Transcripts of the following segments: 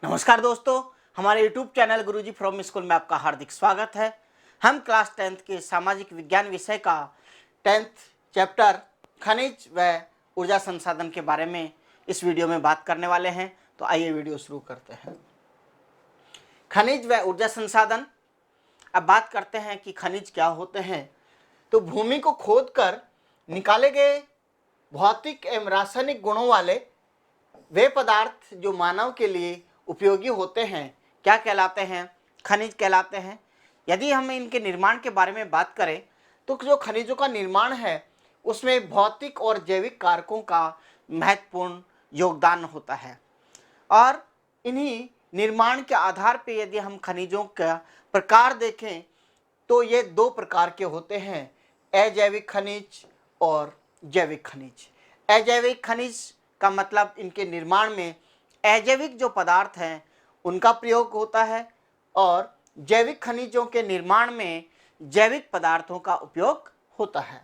नमस्कार दोस्तों, हमारे YouTube channel Guruji from school में आपका हार्दिक स्वागत है। हम क्लास 10th के सामाजिक विज्ञान विषय का 10th चैप्टर खनिज व ऊर्जा संसाधन के बारे में इस वीडियो में बात करने वाले हैं। तो आइए वीडियो शुरू करते हैं। खनिज व ऊर्जा संसाधन। अब बात करते हैं कि खनिज क्या होते हैं। तो भूमि को खोदकर निकाले गए भौतिक एवं रासायनिक गुणों वाले वे पदार्थ जो मानव के लिए उपयोगी होते हैं क्या कहलाते हैं? खनिज कहलाते हैं। यदि हम इनके निर्माण के बारे में बात करें तो जो खनिजों का निर्माण है उसमें भौतिक और जैविक कारकों का महत्वपूर्ण योगदान होता है। और इन्हीं निर्माण के आधार पर यदि हम खनिजों का प्रकार देखें तो ये दो प्रकार के होते हैं, अजैविक खनिज और जैविक खनिज। अजैविक खनिज का मतलब इनके निर्माण में अजैविक जो पदार्थ हैं उनका प्रयोग होता है और जैविक खनिजों के निर्माण में जैविक पदार्थों का उपयोग होता है।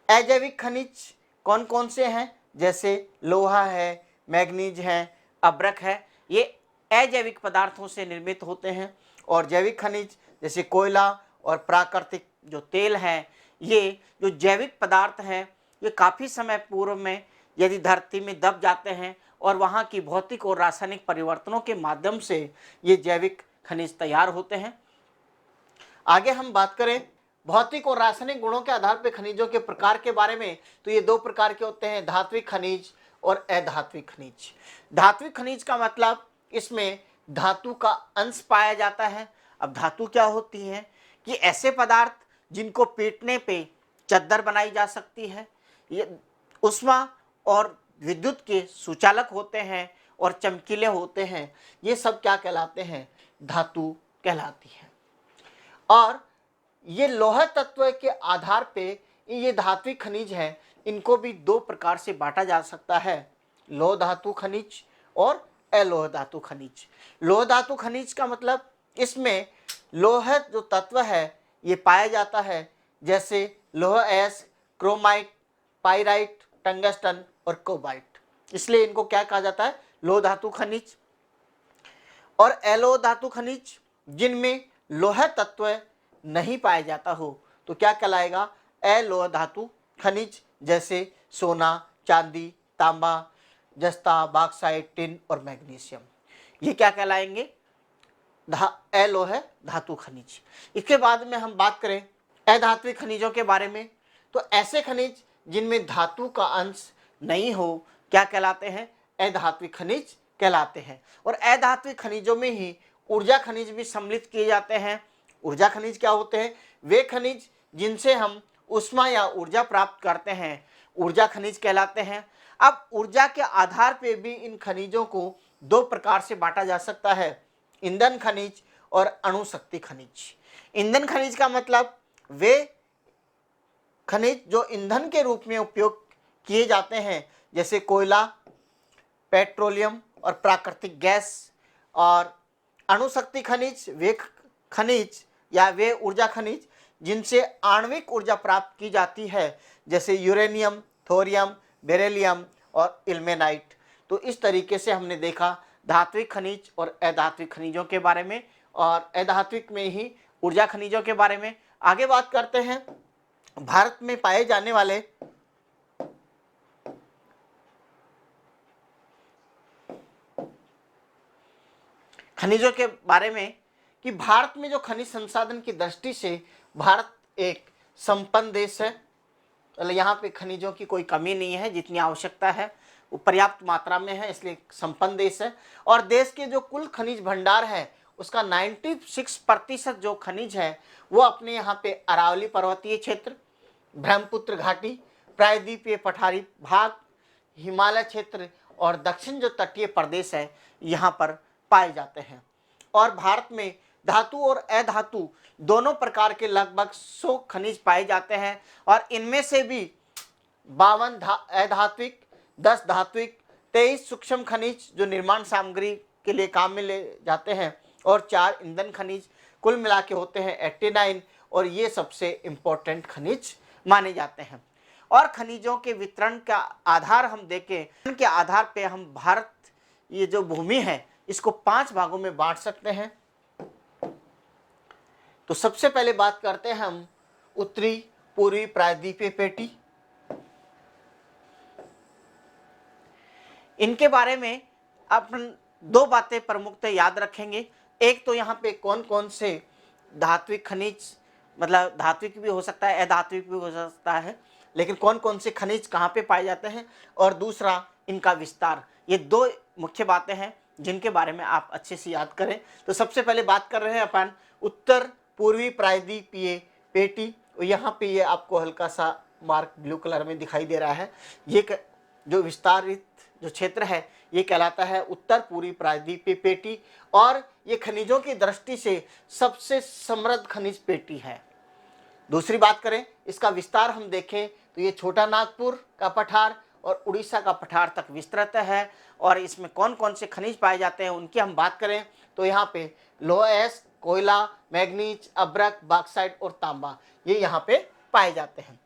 अजैविक खनिज कौन कौन से हैं? जैसे लोहा है, मैग्नीज है, अब्रक है, ये अजैविक पदार्थों से निर्मित होते हैं। और जैविक खनिज जैसे कोयला और प्राकृतिक जो तेल है, ये जो जैविक पदार्थ हैं ये काफ़ी समय पूर्व में यदि धरती में दब जाते हैं और वहाँ की भौतिक और रासायनिक परिवर्तनों के माध्यम से ये जैविक खनिज तैयार होते हैं। आगे हम बात करें भौतिक और रासायनिक गुणों के आधार पर खनिजों के प्रकार के बारे में, तो ये दो प्रकार के होते हैं, धात्विक खनिज और अधात्विक खनिज। धात्विक खनिज का मतलब इसमें धातु का अंश पाया जाता है। अब धातु क्या होती है कि ऐसे पदार्थ जिनको पीटने पे चद्दर बनाई जा सकती है, ये उष्मा और विद्युत के सुचालक होते हैं और चमकीले होते हैं, ये सब क्या कहलाते हैं? धातु कहलाती है। और ये लौह तत्व के आधार पे ये धात्विक खनिज है, इनको भी दो प्रकार से बांटा जा सकता है, लौह धातु खनिज और अलोह धातु खनिज। लौह धातु खनिज का मतलब इसमें लौह जो तत्व है ये पाया जाता है, जैसे लौह अयस्क, क्रोमाइट, पाइराइट, टंगस्टन और कोबाल्ट, इसलिए इनको क्या कहा जाता है? लौह धातु खनिज। और अलोह धातु खनिज जिनमें लौह तत्व नहीं पाया जाता हो तो क्या कहलाएगा? अलोह धातु खनिज, जैसे सोना, चांदी, तांबा, जस्ता, बॉक्साइट, टिन और मैग्नीशियम, ये क्या कहलाएंगे? अलोह धातु खनिज। इसके बाद में हम बात करें अधात्विक खनिजों के बारे में, तो ऐसे खनिज जिनमें धातु का अंश नहीं हो क्या कहलाते हैं? अधात्विक खनिज कहलाते हैं। और अधात्विक खनिजों में ही ऊर्जा खनिज भी सम्मिलित किए जाते हैं। ऊर्जा खनिज क्या होते हैं? वे खनिज जिनसे हम ऊष्मा या ऊर्जा प्राप्त करते हैं ऊर्जा खनिज कहलाते हैं। अब ऊर्जा के आधार पर भी इन खनिजों को दो प्रकार से बांटा जा सकता है, ईंधन खनिज और अणुशक्ति खनिज। ईंधन खनिज का मतलब वे खनिज जो ईंधन के रूप में उपयोग किए जाते हैं, जैसे कोयला, पेट्रोलियम और प्राकृतिक गैस। और अणुशक्ति खनिज वे खनिज या वे ऊर्जा खनिज जिनसे आणविक ऊर्जा प्राप्त की जाती है, जैसे यूरेनियम, थोरियम, बेरिलियम और इल्मेनाइट। तो इस तरीके से हमने देखा धात्विक खनिज और अधात्विक खनिजों के बारे में और अधात्विक में ही ऊर्जा खनिजों के बारे में। आगे बात करते हैं भारत में पाए जाने वाले खनिजों के बारे में कि भारत में जो खनिज संसाधन की दृष्टि से भारत एक संपन्न देश है। यहाँ पे खनिजों की कोई कमी नहीं है, जितनी आवश्यकता है वो पर्याप्त मात्रा में है, इसलिए संपन्न देश है। और देश के जो कुल खनिज भंडार है उसका 96% जो खनिज है वो अपने यहाँ पे अरावली पर्वतीय क्षेत्र, ब्रह्मपुत्र घाटी, प्रायद्वीपीय पठारी भाग, हिमालय क्षेत्र और दक्षिण जो तटीय प्रदेश है यहाँ पर पाए जाते हैं। और भारत में धातु और अधातु दोनों प्रकार के लगभग 100 खनिज पाए जाते हैं और इनमें से भी 52 अधात्विक, 10 धात्विक, 23 सूक्ष्म खनिज जो निर्माण सामग्री के लिए काम में ले जाते हैं और 4 ईंधन खनिज, कुल मिला के होते हैं 89। और ये सबसे इम्पोर्टेंट खनिज माने जाते हैं। और खनिजों के वितरण का आधार हम देखें, उनके आधार पे हम भारत ये जो भूमि है इसको 5 भागों में बांट सकते हैं। तो सबसे पहले बात करते हैं हम उत्तरी पूर्वी प्रायद्वीपीय पेटी। इनके बारे में अपन 2 बातें प्रमुखतः याद रखेंगे। एक तो यहाँ पे कौन कौन से धात्विक खनिज, मतलब धात्विक भी हो सकता है, अधात्विक भी हो सकता है, लेकिन कौन कौन से खनिज कहाँ पे पाए जाते हैं, और दूसरा इनका विस्तार। ये 2 मुख्य बातें हैं जिनके बारे में आप अच्छे से याद करें। तो सबसे पहले बात कर रहे हैं अपन उत्तर पूर्वी प्रायद्वीपीय पेटी। यहाँ पे ये आपको हल्का सा मार्क ब्लू कलर में दिखाई दे रहा है। ये जो विस्तारित जो क्षेत्र है ये कहलाता है उत्तर पूर्वी प्रायद्वीपीय पेटी, और ये खनिजों की दृष्टि से सबसे समृद्ध खनिज पेटी है। दूसरी बात करें, इसका विस्तार हम देखें तो ये छोटा नागपुर का पठार और उड़ीसा का पठार तक विस्तृत है। और इसमें कौन कौन से खनिज पाए जाते हैं उनकी हम बात करें तो यहाँ पे लोहा एस्क, कोयला, मैग्नीज, अब्रक, बॉक्साइट और तांबा ये यहाँ पे पाए जाते हैं।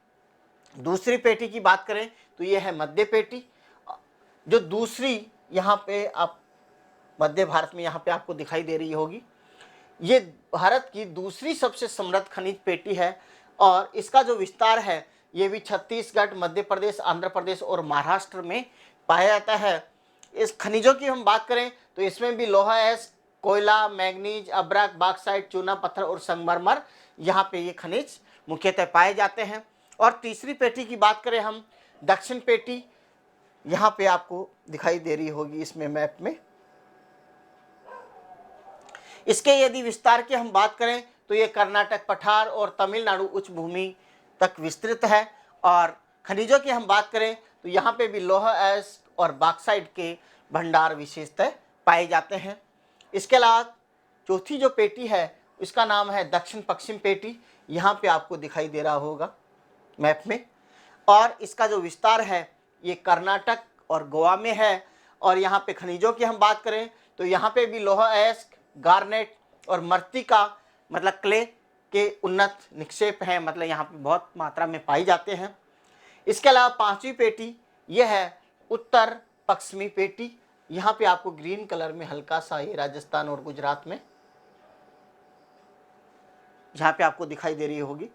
दूसरी पेटी की बात करें तो ये है मध्य पेटी। जो दूसरी यहाँ पे आप मध्य भारत में यहाँ पे आपको दिखाई दे रही होगी, ये भारत की दूसरी सबसे समृद्ध खनिज पेटी है। और इसका जो विस्तार है ये भी छत्तीसगढ़, मध्य प्रदेश, आंध्र प्रदेश और महाराष्ट्र में पाया जाता है। इस खनिजों की हम बात करें तो इसमें भी लोहा एस्क, कोयला, मैग्नीज, अब्रक, बॉक्साइट, चूना पत्थर और संगमरमर यहाँ पे ये खनिज मुख्यतः पाए जाते हैं। और तीसरी पेटी की बात करें हम दक्षिण पेटी, यहाँ पे आपको दिखाई दे रही होगी इसमें मैप में। इसके यदि विस्तार की हम बात करें तो ये कर्नाटक पठार और तमिलनाडु उच्च भूमि तक विस्तृत है। और खनिजों की हम बात करें तो यहाँ पे भी लोहा एस्क और बॉक्साइट के भंडार विशेषतः पाए जाते हैं। इसके अलावा चौथी जो पेटी है इसका नाम है दक्षिण पश्चिम पेटी, यहाँ पे आपको दिखाई दे रहा होगा मैप में। और इसका जो विस्तार है ये कर्नाटक और गोवा में है। और यहाँ पे खनिजों की हम बात करें तो यहाँ पे भी लोहा एस्क, गार्नेट और मृत्तिका मतलब क्ले के उन्नत निक्षेप हैं, मतलब यहाँ पे बहुत मात्रा में पाई जाते हैं। इसके अलावा पांचवी पेटी यह है उत्तर पश्चिमी पेटी। यहाँ पे आपको ग्रीन कलर में हल्का सा ये राजस्थान और गुजरात में जहाँ पे आपको दिखाई दे रही होगी।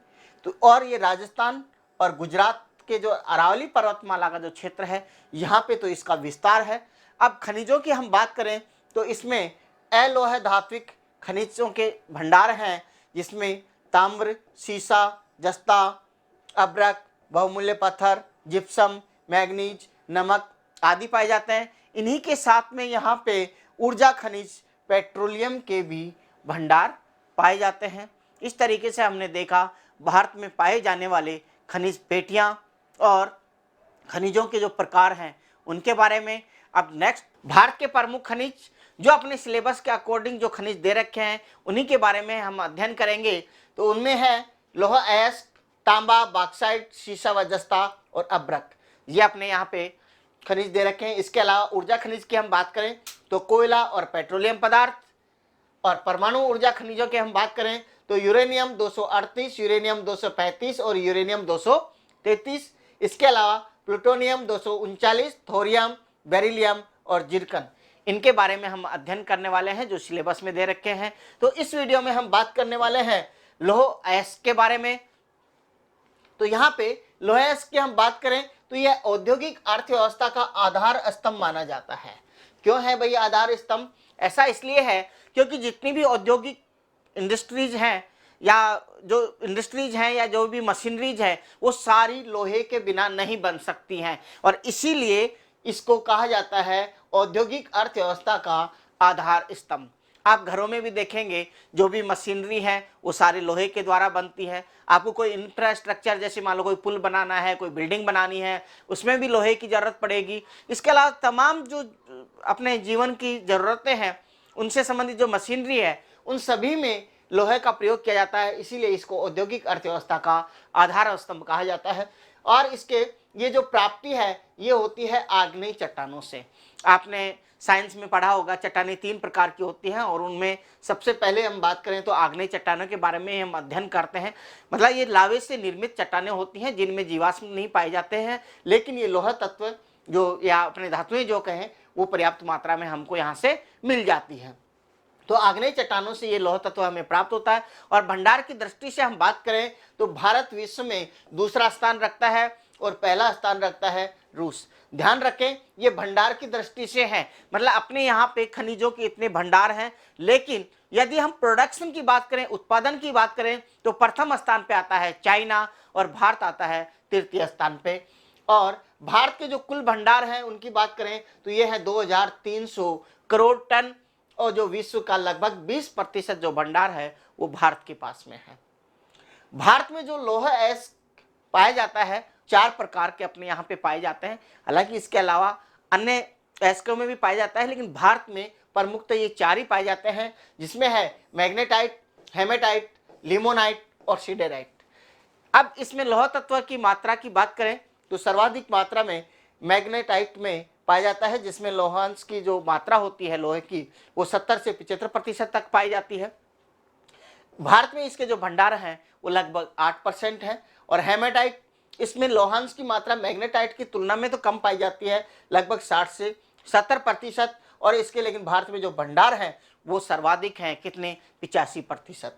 तो और ये राजस्थान और गुजरात के जो अरावली पर्वतमाला का जो क्षेत्र है यहाँ पे तो इसका विस्तार है। अब खनिजों की हम बात करें तो इसमें अलोह धात्विक खनिजों के भंडार हैं, जिसमें ताम्र, सीसा, जस्ता, अब्रक, बहुमूल्य पत्थर, जिप्सम, मैग्नीज, नमक आदि पाए जाते हैं। इन्हीं के साथ में यहाँ पे ऊर्जा खनिज, पेट्रोलियम के भी भंडार पाए जाते हैं। इस तरीके से हमने देखा भारत में पाए जाने वाले खनिज पेटियाँ और खनिजों के जो प्रकार हैं उनके बारे में। अब नेक्स्ट भारत के प्रमुख खनिज जो अपने सिलेबस के अकॉर्डिंग जो खनिज दे रखे हैं उन्हीं के बारे में हम अध्ययन करेंगे। तो उनमें है लोहा एस्क, तांबा, बॉक्साइट, सीसा व जस्ता और अब्रक, ये अपने यहाँ पे खनिज दे रखे हैं। इसके अलावा ऊर्जा खनिज की हम बात करें तो कोयला और पेट्रोलियम पदार्थ। और परमाणु ऊर्जा खनिजों की हम बात करें तो यूरेनियम 238, यूरेनियम 235 और यूरेनियम 233। इसके अलावा प्लूटोनियम 239, थोरियम, बेरिलियम और जिरकन, इनके बारे में हम अध्ययन करने वाले हैं जो सिलेबस में दे रखे हैं। तो इस वीडियो में हम बात करने वाले हैं लौह अयस्क के बारे में। तो यहाँ पे लौह अयस्क की हम बात करें तो यह औद्योगिक अर्थव्यवस्था का आधार स्तंभ माना जाता है। क्यों है भाई आधार स्तंभ? ऐसा इसलिए है क्योंकि जितनी भी औद्योगिक इंडस्ट्रीज हैं या जो भी मशीनरीज है वो सारी लोहे के बिना नहीं बन सकती हैं, और इसीलिए इसको कहा जाता है औद्योगिक अर्थव्यवस्था का आधार स्तंभ। आप घरों में भी देखेंगे जो भी मशीनरी है वो सारे लोहे के द्वारा बनती है। आपको कोई इंफ्रास्ट्रक्चर जैसे मान लो कोई पुल बनाना है, कोई बिल्डिंग बनानी है, उसमें भी लोहे की ज़रूरत पड़ेगी। इसके अलावा तमाम जो अपने जीवन की ज़रूरतें हैं उनसे संबंधित जो मशीनरी है उन सभी में लोहे का प्रयोग किया जाता है, इसीलिए इसको औद्योगिक अर्थव्यवस्था का आधार स्तंभ कहा जाता है। और इसके ये जो प्राप्ति है ये होती है आग्नेय चट्टानों से। आपने साइंस में पढ़ा होगा चट्टानें 3 प्रकार की होती हैं, और उनमें सबसे पहले हम बात करें तो आग्नेय चट्टानों के बारे में हम अध्ययन करते हैं। मतलब ये लावे से निर्मित चट्टानें होती हैं जिनमें जीवाश्म नहीं पाए जाते हैं, लेकिन ये लोहा तत्व जो या अपने धातुएं जो कहें वो पर्याप्त मात्रा में हमको यहाँ से मिल जाती है। तो आग्नेय चट्टानों से ये लौह तत्व हमें प्राप्त होता है। और भंडार की दृष्टि से हम बात करें तो भारत विश्व में दूसरा स्थान रखता है और पहला स्थान रखता है रूस। ध्यान रखें, ये भंडार की दृष्टि से है, मतलब अपने यहाँ पे खनिजों के इतने भंडार हैं, लेकिन यदि हम प्रोडक्शन की बात करें, उत्पादन की बात करें, तो प्रथम स्थान पे आता है चाइना और भारत आता है तृतीय स्थान पे। और भारत के जो कुल भंडार हैं उनकी बात करें तो ये है 2300 करोड़ टन, और जो विश्व का लगभग 20% जो भंडार है वो भारत के पास में है। भारत में जो लौह अयस्क पाया जाता है 4 प्रकार के अपने यहाँ पे पाए जाते हैं, हालांकि इसके अलावा अन्य अयस्कों में भी पाया जाता है, लेकिन भारत में प्रमुखतः ये 4 ही पाए जाते हैं, जिसमें है मैग्नेटाइट, हेमेटाइट, लिमोनाइट और सिडेराइट। अब इसमें लौह तत्व की मात्रा की बात करें तो सर्वाधिक मात्रा में मैग्नेटाइट में पाया जाता है, जिसमें लौहांश की जो मात्रा होती है लोहे की वो 70 से 75% तक पाई जाती है। भारत में इसके जो भंडार हैं वो लगभग 8% है। और हेमेटाइट, इसमें लौहांश की मात्रा मैग्नेटाइट की तुलना में तो कम पाई जाती है, लगभग 60 से 70%, और इसके लेकिन भारत में जो भंडार हैं वो सर्वाधिक हैं, कितने, 85%।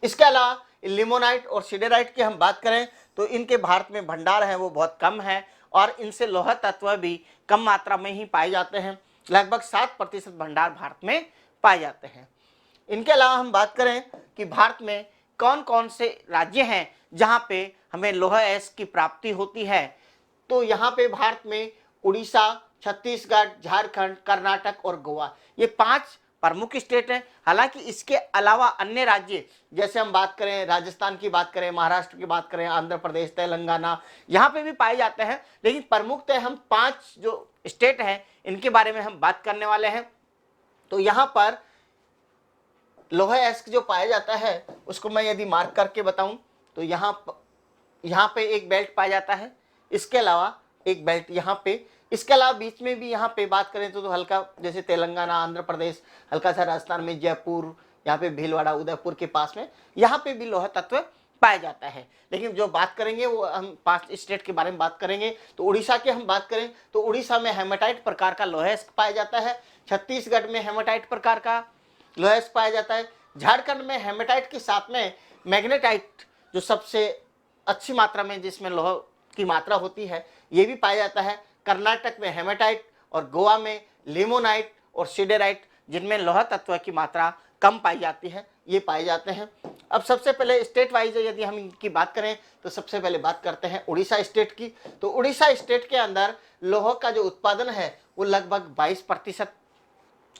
इसके अलावा लिमोनाइट और सिडेराइट की हम बात करें तो इनके भारत में भंडार हैं वो बहुत कम है, और इनसे लौह तत्व भी कम मात्रा में ही पाए जाते हैं, लगभग 7% भंडार भारत में पाए जाते हैं। इनके अलावा हम बात करें कि भारत में कौन कौन से राज्य हैं जहाँ पे हमें लौह अयस्क की प्राप्ति होती है, तो यहाँ पे भारत में उड़ीसा, छत्तीसगढ़, झारखंड, कर्नाटक और गोवा, ये 5 प्रमुख स्टेट हैं। हालांकि इसके अलावा अन्य राज्य, जैसे हम बात करें राजस्थान की बात करें, महाराष्ट्र की बात करें, आंध्र प्रदेश, तेलंगाना, यहाँ पे भी पाए जाते हैं, लेकिन प्रमुखतः हम 5 जो स्टेट हैं इनके बारे में हम बात करने वाले हैं। तो यहाँ पर लौह अयस्क जो पाया जाता है उसको मैं यदि मार्क करके बताऊं तो यहाँ पे एक बेल्ट पाया जाता है, इसके अलावा एक बेल्ट यहाँ पे, इसके अलावा बीच में भी यहाँ पे बात करें तो हल्का, जैसे तेलंगाना, आंध्र प्रदेश, हल्का सा राजस्थान में जयपुर, यहाँ पे भीलवाड़ा, उदयपुर के पास में, यहाँ पे भी लौह तत्व पाया जाता है। लेकिन जो बात करेंगे वो हम 5 स्टेट के बारे में बात करेंगे। तो उड़ीसा की हम बात करें तो उड़ीसा में हेमेटाइट प्रकार का लौह अयस्क पाया जाता है, छत्तीसगढ़ में हेमेटाइट प्रकार का लौह अयस्क पाया जाता है, झारखंड में हेमेटाइट के साथ में मैग्नेटाइट जो सबसे अच्छी मात्रा में जिसमें लौह की मात्रा होती है ये भी पाया जाता है, कर्नाटक में हेमेटाइट, और गोवा में लिमोनाइट और सिडेराइट जिनमें लौह तत्व की मात्रा कम पाई जाती है, ये पाए जाते हैं। अब सबसे पहले स्टेट वाइज यदि हम इनकी बात करें तो सबसे पहले बात करते हैं उड़ीसा स्टेट की। तो उड़ीसा स्टेट के अंदर लौह का जो उत्पादन है वो लगभग 22%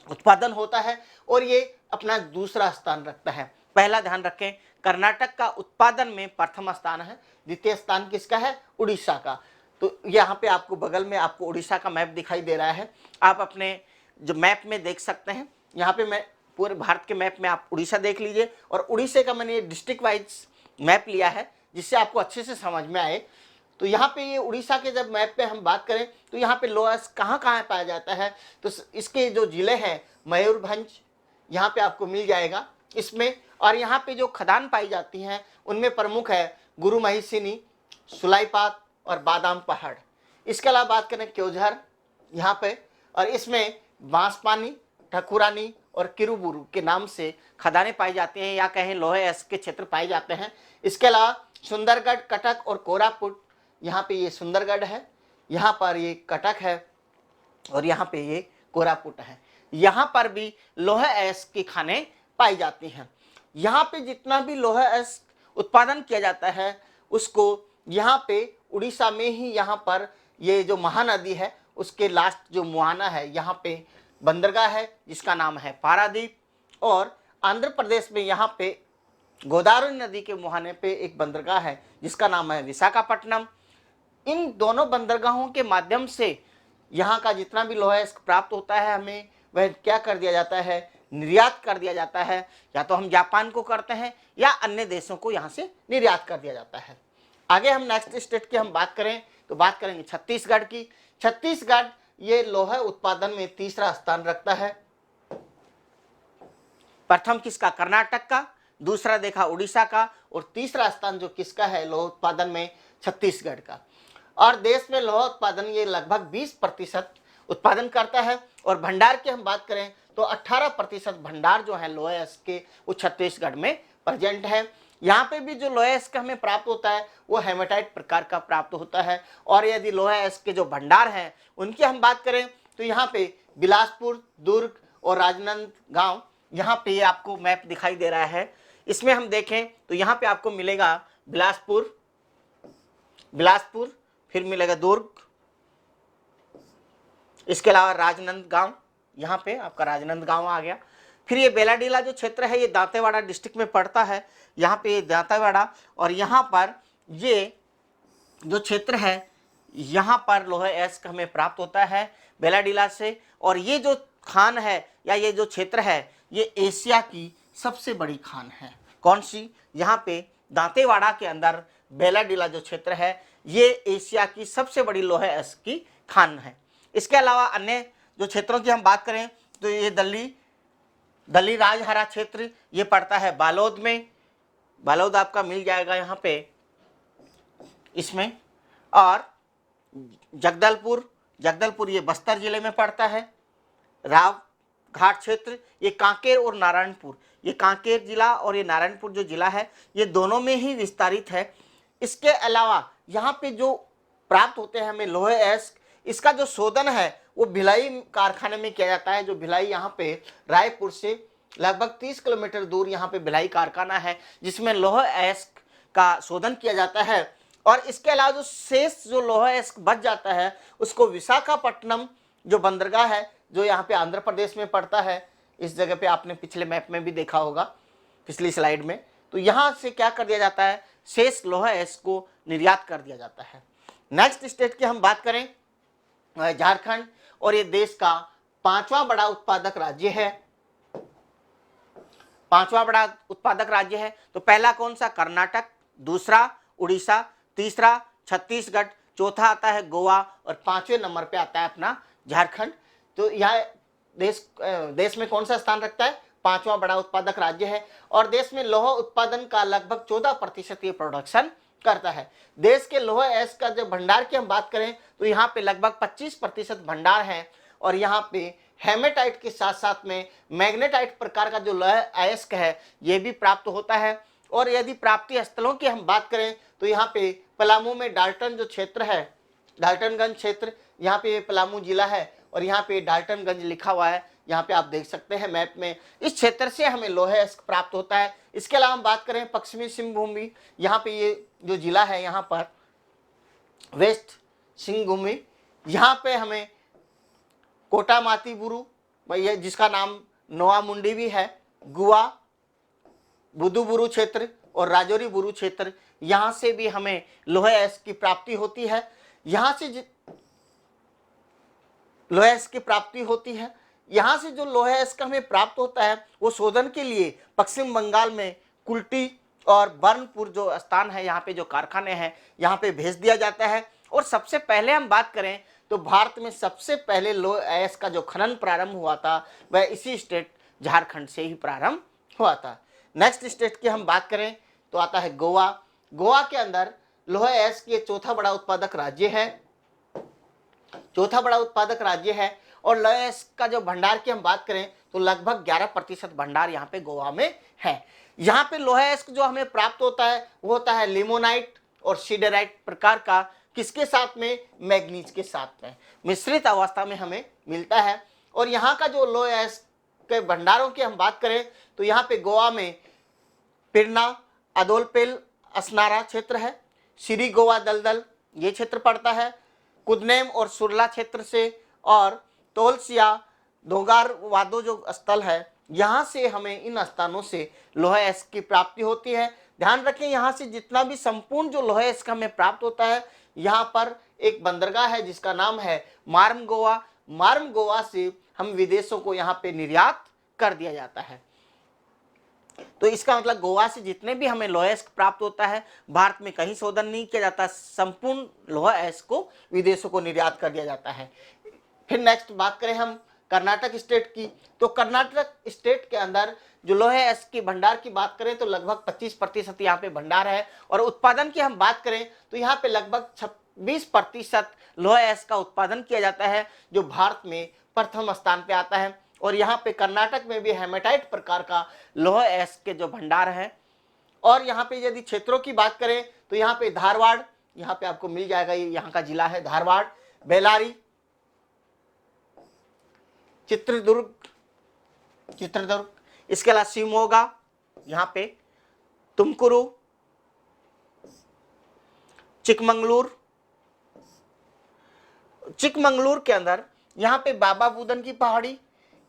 उत्पादन होता है, और ये अपना दूसरा स्थान रखता है। पहला ध्यान रखें, कर्नाटक का उत्पादन में प्रथम स्थान है, द्वितीय स्थान किसका है, उड़ीसा का। तो यहाँ पे आपको बगल में आपको उड़ीसा का मैप दिखाई दे रहा है, आप अपने जो मैप में देख सकते हैं। यहाँ पे मैं पूरे भारत के मैप में आप उड़ीसा देख लीजिए, और उड़ीसा का मैंने डिस्ट्रिक्ट वाइज मैप लिया है जिससे आपको अच्छे से समझ में आए। तो यहाँ पे ये उड़ीसा के जब मैप पे हम बात करें तो यहाँ पे लौह अयस्क कहाँ कहाँ पाया जाता है, तो इसके जो जिले हैं मयूरभंज यहाँ पे आपको मिल जाएगा इसमें, और यहाँ पे जो खदान पाई जाती हैं उनमें प्रमुख है गुरु महिषिनी, सुलाईपात और बादाम पहाड़। इसके अलावा बात करें क्योंझर यहाँ पे, और इसमें बांसपानी, ठकुरानी और किरुबुरु के नाम से खदानें पाई जाती हैं, या कहें लौह अयस्क के क्षेत्र पाए जाते हैं। इसके अलावा सुंदरगढ़, कटक और कोरापुट, यहाँ पे ये सुंदरगढ़ है, यहाँ पर ये कटक है, और यहाँ पे ये कोरापुट है। यहाँ पर भी लौह अयस्क की खानें पाई जाती हैं। यहाँ पे जितना भी लौह अयस्क उत्पादन किया जाता है उसको यहाँ पे उड़ीसा में ही, यहाँ पर ये जो महानदी है उसके लास्ट जो मुहाना है यहाँ पे बंदरगाह है जिसका नाम है पारादीप, और आंध्र प्रदेश में यहाँ पे गोदावरी नदी के मुहाने पे एक बंदरगाह है जिसका नाम है विशाखापट्टनम। इन दोनों बंदरगाहों के माध्यम से यहाँ का जितना भी लौह अयस्क प्राप्त होता है हमें वह क्या कर दिया जाता है, निर्यात कर दिया जाता है, या तो हम जापान को करते हैं या अन्य देशों को यहाँ से निर्यात कर दिया जाता है। आगे हम नेक्स्ट स्टेट की हम बात करें तो बात करेंगे छत्तीसगढ़ की। छत्तीसगढ़ ये लौह उत्पादन में तीसरा स्थान रखता है। प्रथम किसका, कर्नाटक का, दूसरा देखा उड़ीसा का, और तीसरा स्थान जो किसका है लौह उत्पादन में, छत्तीसगढ़ का। और देश में लौह उत्पादन ये लगभग 20% उत्पादन करता है। और भंडार की हम बात करें तो 18% भंडार जो है लोहे अयस्क के वो छत्तीसगढ़ में प्रेजेंट है। यहाँ पे भी जो लोहे अयस्क हमें प्राप्त होता है वो हेमेटाइट प्रकार का प्राप्त होता है। और यदि लोहे अयस्क के जो भंडार हैं उनकी हम बात करें तो यहाँ पे बिलासपुर, दुर्ग और राजनांदगांव, यहाँ पे आपको मैप दिखाई दे रहा है। इसमें हम देखें तो यहाँ पे आपको मिलेगा बिलासपुर, फिर मिलेगा दुर्ग, इसके अलावा राजनांदगांव, यहाँ पे आपका राजनांदगांव आ गया। फिर ये बेलाडीला जो क्षेत्र है ये दांतेवाड़ा डिस्ट्रिक्ट में पड़ता है, यहाँ पे ये दांतेवाड़ा। और यहाँ पर ये जो क्षेत्र है यहाँ पर लोहे अयस्क हमें प्राप्त होता है बेलाडीला से। और ये जो खान है या ये जो क्षेत्र है ये एशिया की सबसे बड़ी खान है। कौन सी? यहाँ पे दांतेवाड़ा के अंदर बेलाडीला जो क्षेत्र है ये एशिया की सबसे बड़ी लोहे अयस्क की खान है। इसके अलावा अन्य जो क्षेत्रों की हम बात करें तो ये दल्ली राजहरा क्षेत्र ये पड़ता है बालोद में, बालोद आपका मिल जाएगा यहाँ पे इसमें। और जगदलपुर ये बस्तर जिले में पड़ता है। राव घाट क्षेत्र ये कांकेर और नारायणपुर, ये कांकेर जिला और ये नारायणपुर जो जिला है ये दोनों में ही विस्तारित है। इसके अलावा यहाँ पे जो प्राप्त होते हैं हमें लोहे अयस्क, इसका जो शोधन है वो भिलाई कारखाने में किया जाता है। जो भिलाई यहाँ पे रायपुर से लगभग 30 किलोमीटर दूर यहाँ पे भिलाई कारखाना है जिसमें लोहे अयस्क का शोधन किया जाता है। और इसके अलावा जो शेष जो लोहे अयस्क बच जाता है उसको विशाखापट्टनम जो बंदरगाह है जो यहाँ पे आंध्र प्रदेश में पड़ता है, इस जगह पे आपने पिछले मैप में भी देखा होगा पिछली स्लाइड में, तो यहाँ से क्या कर दिया जाता है शेष लोहे अयस्क को निर्यात कर दिया जाता है। नेक्स्ट स्टेट की हम बात करें झारखंड, और ये देश का 5वां बड़ा उत्पादक राज्य है। 5वां बड़ा उत्पादक राज्य है तो पहला कौन सा? कर्नाटक, दूसरा उड़ीसा, तीसरा छत्तीसगढ़, चौथा आता है गोवा और 5वें नंबर पे आता है अपना झारखंड। तो यह देश में कौन सा स्थान रखता है? 5वां बड़ा उत्पादक राज्य है। और देश में लोहा उत्पादन का लगभग 14% ये प्रोडक्शन करता है। देश के लोहे अयस्क का जब भंडार की हम बात करें तो यहाँ पे लगभग 25% भंडार है। और यहाँ पे हेमेटाइट के साथ साथ में मैग्नेटाइट प्रकार का जो लोहे अयस्क है ये भी प्राप्त होता है। और यदि प्राप्ति स्थलों की हम बात करें तो यहाँ पे पलामू में डाल्टन जो क्षेत्र है, डाल्टनगंज क्षेत्र, यहाँ पे पलामू जिला है और यहाँ पे डाल्टनगंज लिखा हुआ है, यहाँ पे आप देख सकते हैं मैप में। इस क्षेत्र से हमें लोहे अयस्क प्राप्त होता है। इसके अलावा हम बात करें पश्चिमी सिंहभूमि, यहाँ पे ये जो जिला है यहाँ पर वेस्ट सिंहभूमि, यहाँ पे हमें कोटामातीबुरु भैया जिसका नाम नोआमुंडी भी है, गुआ, बुदुबुरु क्षेत्र और राजौरी बुरु क्षेत्र, यहाँ से भी हमें लोहे अयस्क की प्राप्ति होती है। यहाँ से लोहे अयस्क की प्राप्ति होती है। यहाँ से जो लोहे अयस्क हमें प्राप्त होता है वो शोधन के लिए पश्चिम बंगाल में कुल्टी और बर्नपुर जो स्थान है यहाँ पे जो कारखाने हैं यहाँ पे भेज दिया जाता है। और सबसे पहले हम बात करें तो भारत में सबसे पहले लोहे अयस्क का जो खनन प्रारंभ हुआ था वह इसी स्टेट झारखंड से ही प्रारंभ हुआ था। नेक्स्ट स्टेट की हम बात करें तो आता है गोवा। गोवा के अंदर लोहे अयस्क ये चौथा बड़ा उत्पादक राज्य है, चौथा बड़ा उत्पादक राज्य है। और लोहे अयस्क का जो भंडार की हम बात करें तो लगभग 11% भंडार यहाँ पे गोवा में है। यहाँ पे लोहे अयस्क जो हमें प्राप्त होता है वो होता है लिमोनाइट और सीडराइट प्रकार का, किसके साथ में? मैग्नीज के साथ में मिश्रित अवस्था में हमें मिलता है। और यहाँ का जो लोहे अयस्क के भंडारों की हम बात करें तो यहाँ पे गोवा में पिरना, अदोलपेल, असनारा क्षेत्र है, श्री गोवा दलदल ये क्षेत्र पड़ता है, कुदनेम और सुरला क्षेत्र से, और तोलसिया दोगार वादो जो स्थल है यहाँ से हमें इन स्थानों से लोहे अयस्क की प्राप्ति होती है। ध्यान रखें यहाँ से जितना भी संपूर्ण जो लोहे अयस्क हमें प्राप्त होता है यहाँ पर एक बंदरगाह है जिसका नाम है मार्म गोवा। मार्म गोवा से हम विदेशों को यहाँ पे निर्यात कर दिया जाता है। तो इसका मतलब गोवा से जितने भी हमें लोहे अयस्क प्राप्त होता है भारत में कहीं शोधन नहीं किया जाता, संपूर्ण लोहे अयस्क को विदेशों को निर्यात कर दिया जाता है। फिर नेक्स्ट बात करें हम कर्नाटक स्टेट की, तो कर्नाटक स्टेट के अंदर जो लोहे अयस्क की भंडार की बात करें तो लगभग 25% यहाँ पे भंडार है। और उत्पादन की हम बात करें तो यहाँ पे लगभग 20% लोहा अयस्क का उत्पादन किया जाता है, जो भारत में प्रथम स्थान पे आता है। और यहाँ पे कर्नाटक में भी हेमेटाइट प्रकार का लोहा अयस्क के जो भंडार है। और यहाँ पे यदि क्षेत्रों की बात करें तो यहाँ पे धारवाड़, यहाँ पे आपको मिल जाएगा, ये यहाँ का जिला है धारवाड़, बेल्लारी, चित्रदुर्ग, इसके अलावा शिवमोगा, यहाँ पे तुमकुरु, चिकमंगलूर के अंदर यहाँ पे बाबा बुदन की पहाड़ी,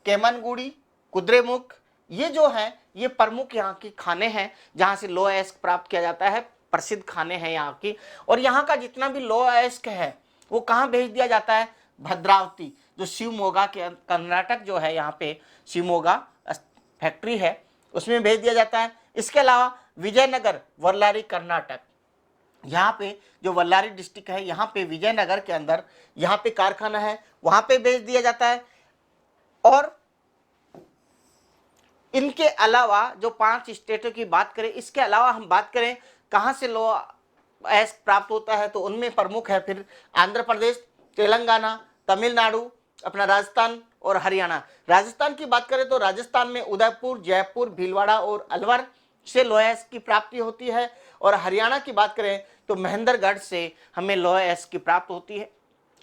केमनगुड़ी, कुद्रेमुख, ये जो है ये प्रमुख यहाँ की खाने हैं जहाँ से लोहा अयस्क प्राप्त किया जाता है, प्रसिद्ध खाने हैं यहाँ की। और यहाँ का जितना भी लोहा अयस्क है वो कहाँ भेज दिया जाता है? भद्रावती, जो शिवमोगा के कर्नाटक जो है, यहाँ पे शिवमोगा फैक्ट्री है उसमें भेज दिया जाता है। इसके अलावा विजयनगर, वल्लारी कर्नाटक, यहाँ पे जो वल्लारी डिस्ट्रिक्ट है, यहाँ पे विजयनगर के अंदर यहाँ पे कारखाना है, वहाँ पे भेज दिया जाता है। और इनके अलावा जो 5 स्टेटों की बात करें, इसके अलावा हम बात करें कहाँ से लोहा अयस्क प्राप्त होता है, तो उनमें प्रमुख है फिर आंध्र प्रदेश, तेलंगाना, तमिलनाडु, अपना राजस्थान और हरियाणा। राजस्थान की बात करें तो राजस्थान में उदयपुर, जयपुर, भीलवाड़ा और अलवर से लोहा अयस्क की प्राप्ति होती है। और हरियाणा की बात करें तो महेंद्रगढ़ से हमें लोहा अयस्क की प्राप्त होती है,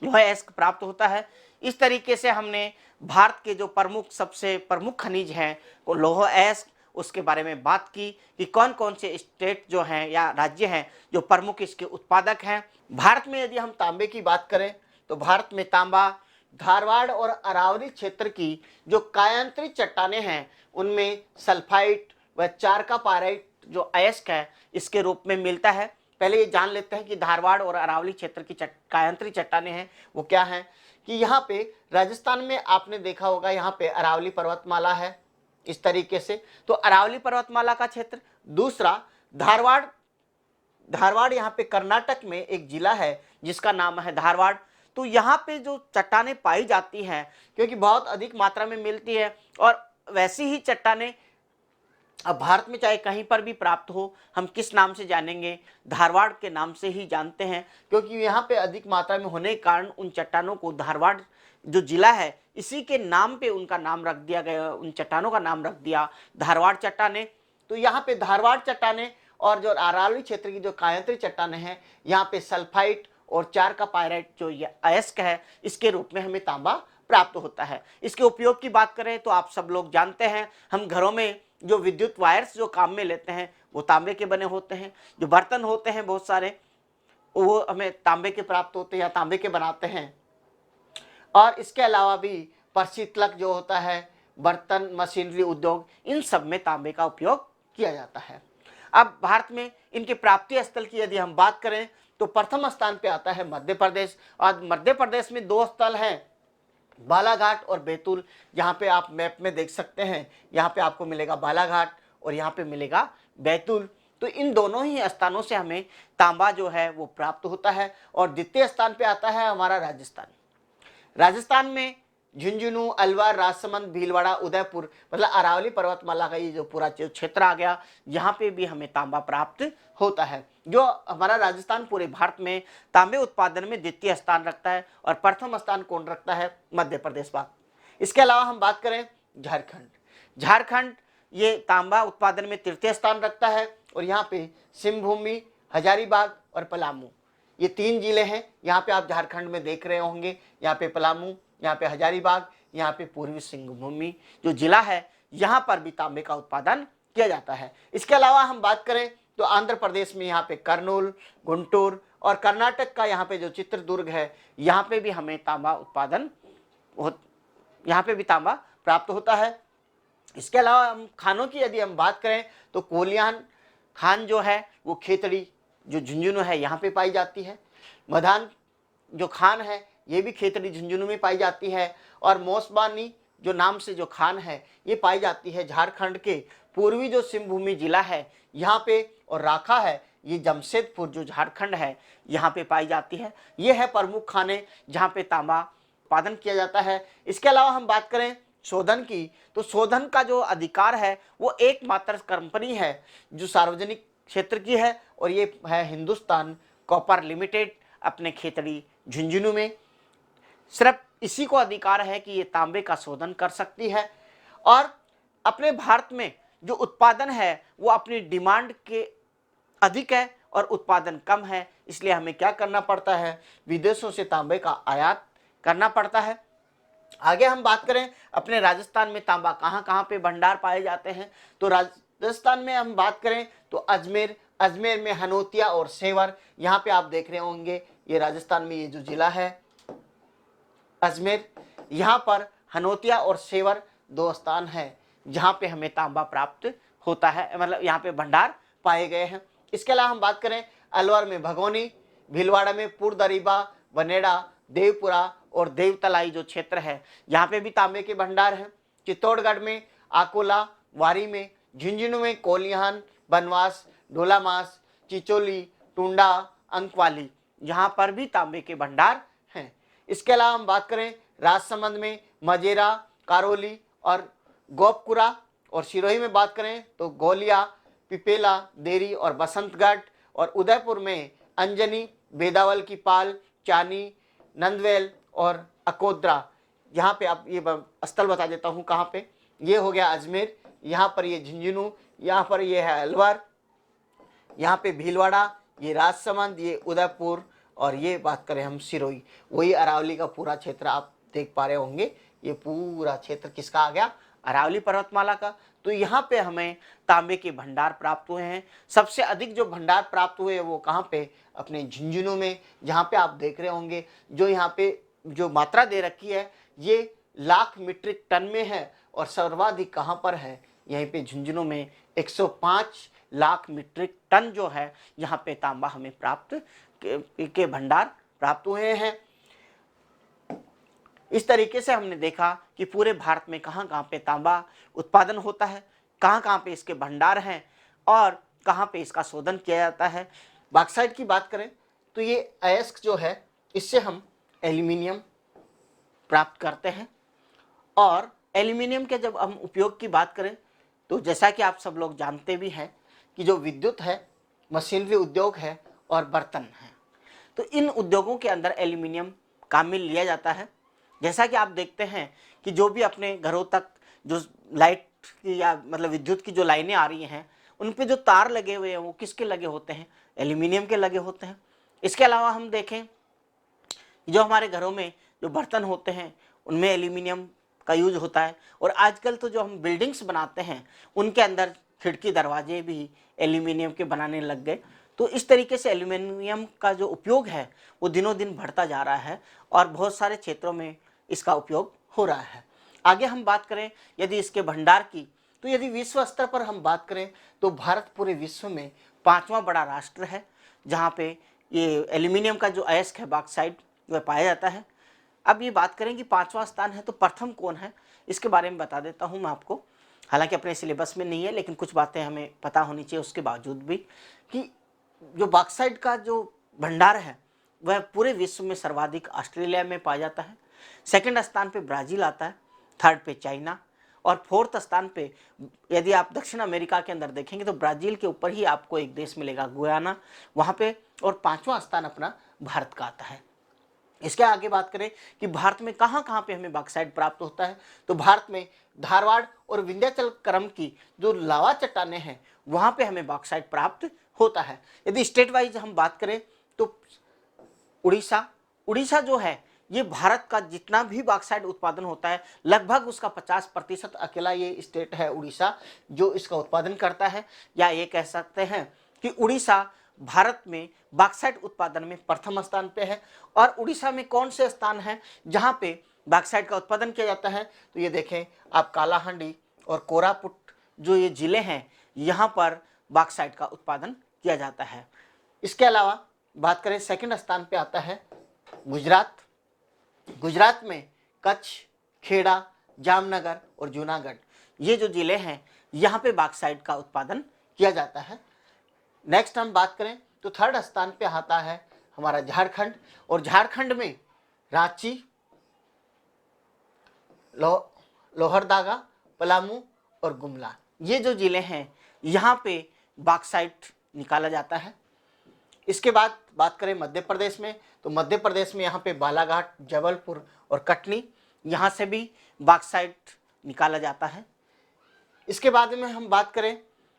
लोहा अयस्क प्राप्त होता है। इस तरीके से हमने भारत के जो सबसे प्रमुख खनिज हैं वो लोहा अयस्क, उसके बारे में बात की कि कौन कौन से स्टेट जो हैं या राज्य हैं जो प्रमुख इसके उत्पादक हैं। भारत में यदि हम तांबे की बात करें तो भारत में तांबा धारवाड़ और अरावली क्षेत्र की जो कायांतरित चट्टानें हैं उनमें सल्फाइट व चारका पायराइट जो अयस्क है इसके रूप में मिलता है। पहले ये जान लेते हैं कि धारवाड़ और अरावली क्षेत्र की कायांतरित चट्टानें हैं वो क्या हैं। कि यहाँ पे राजस्थान में आपने देखा होगा, यहाँ पे अरावली पर्वतमाला है इस तरीके से, तो अरावली पर्वतमाला का क्षेत्र। दूसरा धारवाड़ यहाँ पे कर्नाटक में एक जिला है जिसका नाम है धारवाड़। तो यहाँ पे जो चट्टानें पाई जाती हैं क्योंकि बहुत अधिक मात्रा में मिलती है, और वैसी ही चट्टानें अब भारत में चाहे कहीं पर भी प्राप्त हो, हम किस नाम से जानेंगे? धारवाड़ के नाम से ही जानते हैं, क्योंकि यहाँ पे अधिक मात्रा में होने के कारण उन चट्टानों को धारवाड़ जो जिला है इसी के नाम पे उनका नाम रख दिया गया, उन चट्टानों का नाम रख दिया धारवाड़ चट्टानें। तो यहाँ पे धारवाड़ चट्टानें और जो अरावली क्षेत्र की जो कायांतरित चट्टानें हैं, यहाँ पे सल्फाइट और चारका पायराइट जो ये अयस्क है इसके रूप में हमें तांबा प्राप्त होता है। इसके उपयोग की बात करें तो आप सब लोग जानते हैं, हम घरों में जो विद्युत वायर्स जो काम में लेते हैं वो तांबे के बने होते हैं। जो बर्तन होते हैं बहुत सारे वो हमें तांबे के प्राप्त होते हैं या तांबे के बनाते हैं। और इसके अलावा भी प्रशीतलक जो होता है, बर्तन मशीनरी उद्योग, इन सब में तांबे का उपयोग किया जाता है। अब भारत में इनके प्राप्ति स्थल की यदि हम बात करें तो प्रथम स्थान पे आता है मध्य प्रदेश। और मध्य प्रदेश में 2 स्थल हैं, बालाघाट और बैतूल। यहाँ पे आप मैप में देख सकते हैं, यहाँ पे आपको मिलेगा बालाघाट और यहाँ पे मिलेगा बैतूल। तो इन दोनों ही स्थानों से हमें तांबा जो है वो प्राप्त होता है। और द्वितीय स्थान पे आता है हमारा राजस्थान। राजस्थान में झुंझुनू, अलवर, राजसमंद, भीलवाड़ा, उदयपुर, मतलब अरावली पर्वतमाला का ये जो पूरा क्षेत्र आ गया, यहाँ पे भी हमें तांबा प्राप्त होता है। जो हमारा राजस्थान पूरे भारत में तांबे उत्पादन में द्वितीय स्थान रखता है और प्रथम स्थान कौन रखता है? मध्य प्रदेश बात। इसके अलावा हम बात करें झारखंड ये तांबा उत्पादन में तृतीय स्थान रखता है। और यहाँ पे सिंहभूमि, हजारीबाग और पलामू, ये 3 जिले हैं यहाँ पे आप झारखंड में देख रहे होंगे। यहाँ पे पलामू, यहाँ पे हजारीबाग, यहाँ पे पूर्वी सिंहभूमि जो जिला है, यहाँ पर भी तांबे का उत्पादन किया जाता है। इसके अलावा हम बात करें तो आंध्र प्रदेश में यहाँ पे कर्नूल, गुंटूर और कर्नाटक का यहाँ पे जो चित्रदुर्ग है, यहाँ पे भी हमें तांबा उत्पादन यहाँ पे भी तांबा प्राप्त होता है। इसके अलावा हम खानों की यदि हम बात करें तो कोलियान खान जो है वो खेतड़ी जो झुंझुनू है यहाँ पे पाई जाती है। मधान जो खान है ये भी खेतड़ी झुंझुनू में पाई जाती है। और मौसबानी जो नाम से जो खान है ये पाई जाती है झारखंड के पूर्वी जो सिंहभूमि जिला है यहाँ पे। और राखा है ये जमशेदपुर जो झारखंड है यहाँ पे पाई जाती है। ये है प्रमुख खाने जहाँ पे तांबा उत्पादन किया जाता है। इसके अलावा हम बात करें शोधन की तो शोधन का जो अधिकार है वो एकमात्र कंपनी है जो सार्वजनिक क्षेत्र की है और ये है हिंदुस्तान कॉपर लिमिटेड। अपने खेतड़ी झुंझुनू में। सिर्फ इसी को अधिकार है कि ये तांबे का शोधन कर सकती है। और अपने भारत में जो उत्पादन है वो अपनी डिमांड के अधिक है और उत्पादन कम है, इसलिए हमें क्या करना पड़ता है, विदेशों से तांबे का आयात करना पड़ता है। आगे हम बात करें अपने राजस्थान में तांबा कहाँ कहाँ पे भंडार पाए जाते हैं, तो राजस्थान में हम बात करें तो अजमेर में हनोतिया और सेवर, यहाँ पे आप देख रहे होंगे ये राजस्थान में ये जो जिला है अजमेर, यहाँ पर हनोतिया और सेवर दो स्थान है जहाँ पे हमें तांबा प्राप्त होता है, मतलब यहाँ पे भंडार पाए गए हैं। इसके अलावा हम बात करें अलवर में भगोनी, भीलवाड़ा में पुरदरीबा, बनेड़ा, देवपुरा और देवतलाई जो क्षेत्र है यहाँ पे भी तांबे के भंडार हैं। चित्तौड़गढ़ में आकोला, वारी में, झुंझुनू में कोलिहान, बनवास, ढोलामास, चिचोली, टुंडा, अंकवाली, यहाँ पर भी तांबे के भंडार हैं। इसके अलावा हम बात करें राजसमंद में मजेरा, कारोली और गोपकुरा, और सिरोही में बात करें तो गोलिया, पिपेला, देरी और बसंतगढ़, और उदयपुर में अंजनी, बेदावल की पाल, चानी, नंदवेल और अकोद्रा। यहाँ पे आप ये स्थल बता देता हूँ कहाँ पे, ये हो गया अजमेर, यहाँ पर ये झुंझुनू, यहाँ पर ये है अलवर, यहाँ पे भीलवाड़ा, ये राजसमंद, ये उदयपुर, और ये बात करें हम सिरोही, वही अरावली का पूरा क्षेत्र आप देख पा रहे होंगे। ये पूरा क्षेत्र किसका आ गया, अरावली पर्वतमाला का। तो यहाँ पे हमें तांबे के भंडार प्राप्त हुए हैं। सबसे अधिक जो भंडार प्राप्त हुए वो कहाँ पे, अपने झुंझुनू में, जहाँ पे आप देख रहे होंगे जो यहाँ पे जो मात्रा दे रखी है ये लाख मीट्रिक टन में है, और सर्वाधिक कहाँ पर है, यहीं पे झुंझुनू में 105 लाख मीट्रिक टन जो है यहाँ पे तांबा हमें प्राप्त के भंडार प्राप्त हुए हैं। इस तरीके से हमने देखा कि पूरे भारत में कहाँ कहाँ पे तांबा उत्पादन होता है, कहाँ कहाँ पे इसके भंडार हैं और कहाँ पे इसका शोधन किया जाता है। बॉक्साइट की बात करें तो ये अयस्क जो है इससे हम एल्यूमिनियम प्राप्त करते हैं, और एल्यूमिनियम के जब हम उपयोग की बात करें तो जैसा कि आप सब लोग जानते भी हैं कि जो विद्युत है, मशीनरी उद्योग है और बर्तन है, तो इन उद्योगों के अंदर एल्यूमिनियम काम में लिया जाता है। जैसा कि आप देखते हैं कि जो भी अपने घरों तक जो लाइट की या मतलब विद्युत की जो लाइनें आ रही हैं उन पे जो तार लगे हुए हैं वो किसके लगे होते हैं, एल्यूमिनियम के लगे होते हैं। इसके अलावा हम देखें जो हमारे घरों में जो बर्तन होते हैं उनमें एल्यूमिनियम का यूज होता है, और आजकल तो जो हम बिल्डिंग्स बनाते हैं उनके अंदर खिड़की दरवाजे भी एल्यूमिनियम के बनाने लग गए। तो इस तरीके से एल्यूमिनियम का जो उपयोग है वो दिनों दिन बढ़ता जा रहा है और बहुत सारे क्षेत्रों में इसका उपयोग हो रहा है। आगे हम बात करें यदि इसके भंडार की, तो यदि विश्व स्तर पर हम बात करें तो भारत पूरे विश्व में 5वां बड़ा राष्ट्र है जहाँ पे ये एल्यूमिनियम का जो अयस्क है बॉक्साइट वह पाया जाता है। अब ये बात करें कि 5वां स्थान है तो प्रथम कौन है, इसके बारे में बता देता हूँ मैं आपको। हालांकि अपने सिलेबस में नहीं है लेकिन कुछ बातें हमें पता होनी चाहिए उसके बावजूद भी, कि जो बॉक्साइट का जो भंडार है वह पूरे विश्व में सर्वाधिक ऑस्ट्रेलिया में पाया जाता है। सेकंड स्थान पे ब्राज़ील आता है, थर्ड पे चाइना, और फोर्थ स्थान पे यदि आप दक्षिण अमेरिका के अंदर देखेंगे तो ब्राज़ील के ऊपर ही आपको एक देश मिलेगा गुयाना, वहाँ पे, और 5वां स्थान अपना भारत का आता है। इसके आगे बात करें कि भारत में कहाँ कहाँ पे हमें बॉक्साइट प्राप्त होता है, तो भारत में धारवाड़ और विंध्याचल क्रम की जो लावा चट्टानें हैं वहाँ पे हमें बॉक्साइट प्राप्त होता है। यदि स्टेट वाइज हम बात करें तो उड़ीसा जो है ये भारत का जितना भी बॉक्साइट उत्पादन होता है लगभग उसका 50% अकेला ये स्टेट है उड़ीसा जो इसका उत्पादन करता है। या ये कह सकते हैं कि उड़ीसा भारत में बॉक्साइट उत्पादन में प्रथम स्थान पे है। और उड़ीसा में कौन से स्थान है जहाँ पे बॉक्साइट का उत्पादन किया जाता है, तो ये देखें आप कालाहांडी और कोरापुट जो ये जिले हैं यहाँ पर बॉक्साइट का उत्पादन किया जाता है। इसके अलावा बात करें सेकंड स्थान पे आता है गुजरात। गुजरात में कच्छ, खेड़ा, जामनगर और जूनागढ़ ये जो जिले हैं यहाँ पे बॉक्साइट का उत्पादन किया जाता है। नेक्स्ट हम बात करें तो थर्ड स्थान पे आता है हमारा झारखंड, और झारखंड में रांची, लोहरदगा, पलामू और गुमला ये जो जिले हैं यहाँ पे बॉक्साइट निकाला जाता है। इसके बाद बात करें मध्य प्रदेश में, तो मध्य प्रदेश में यहाँ पे बालाघाट, जबलपुर और कटनी, यहाँ से भी बॉक्साइट निकाला जाता है। इसके बाद में हम बात करें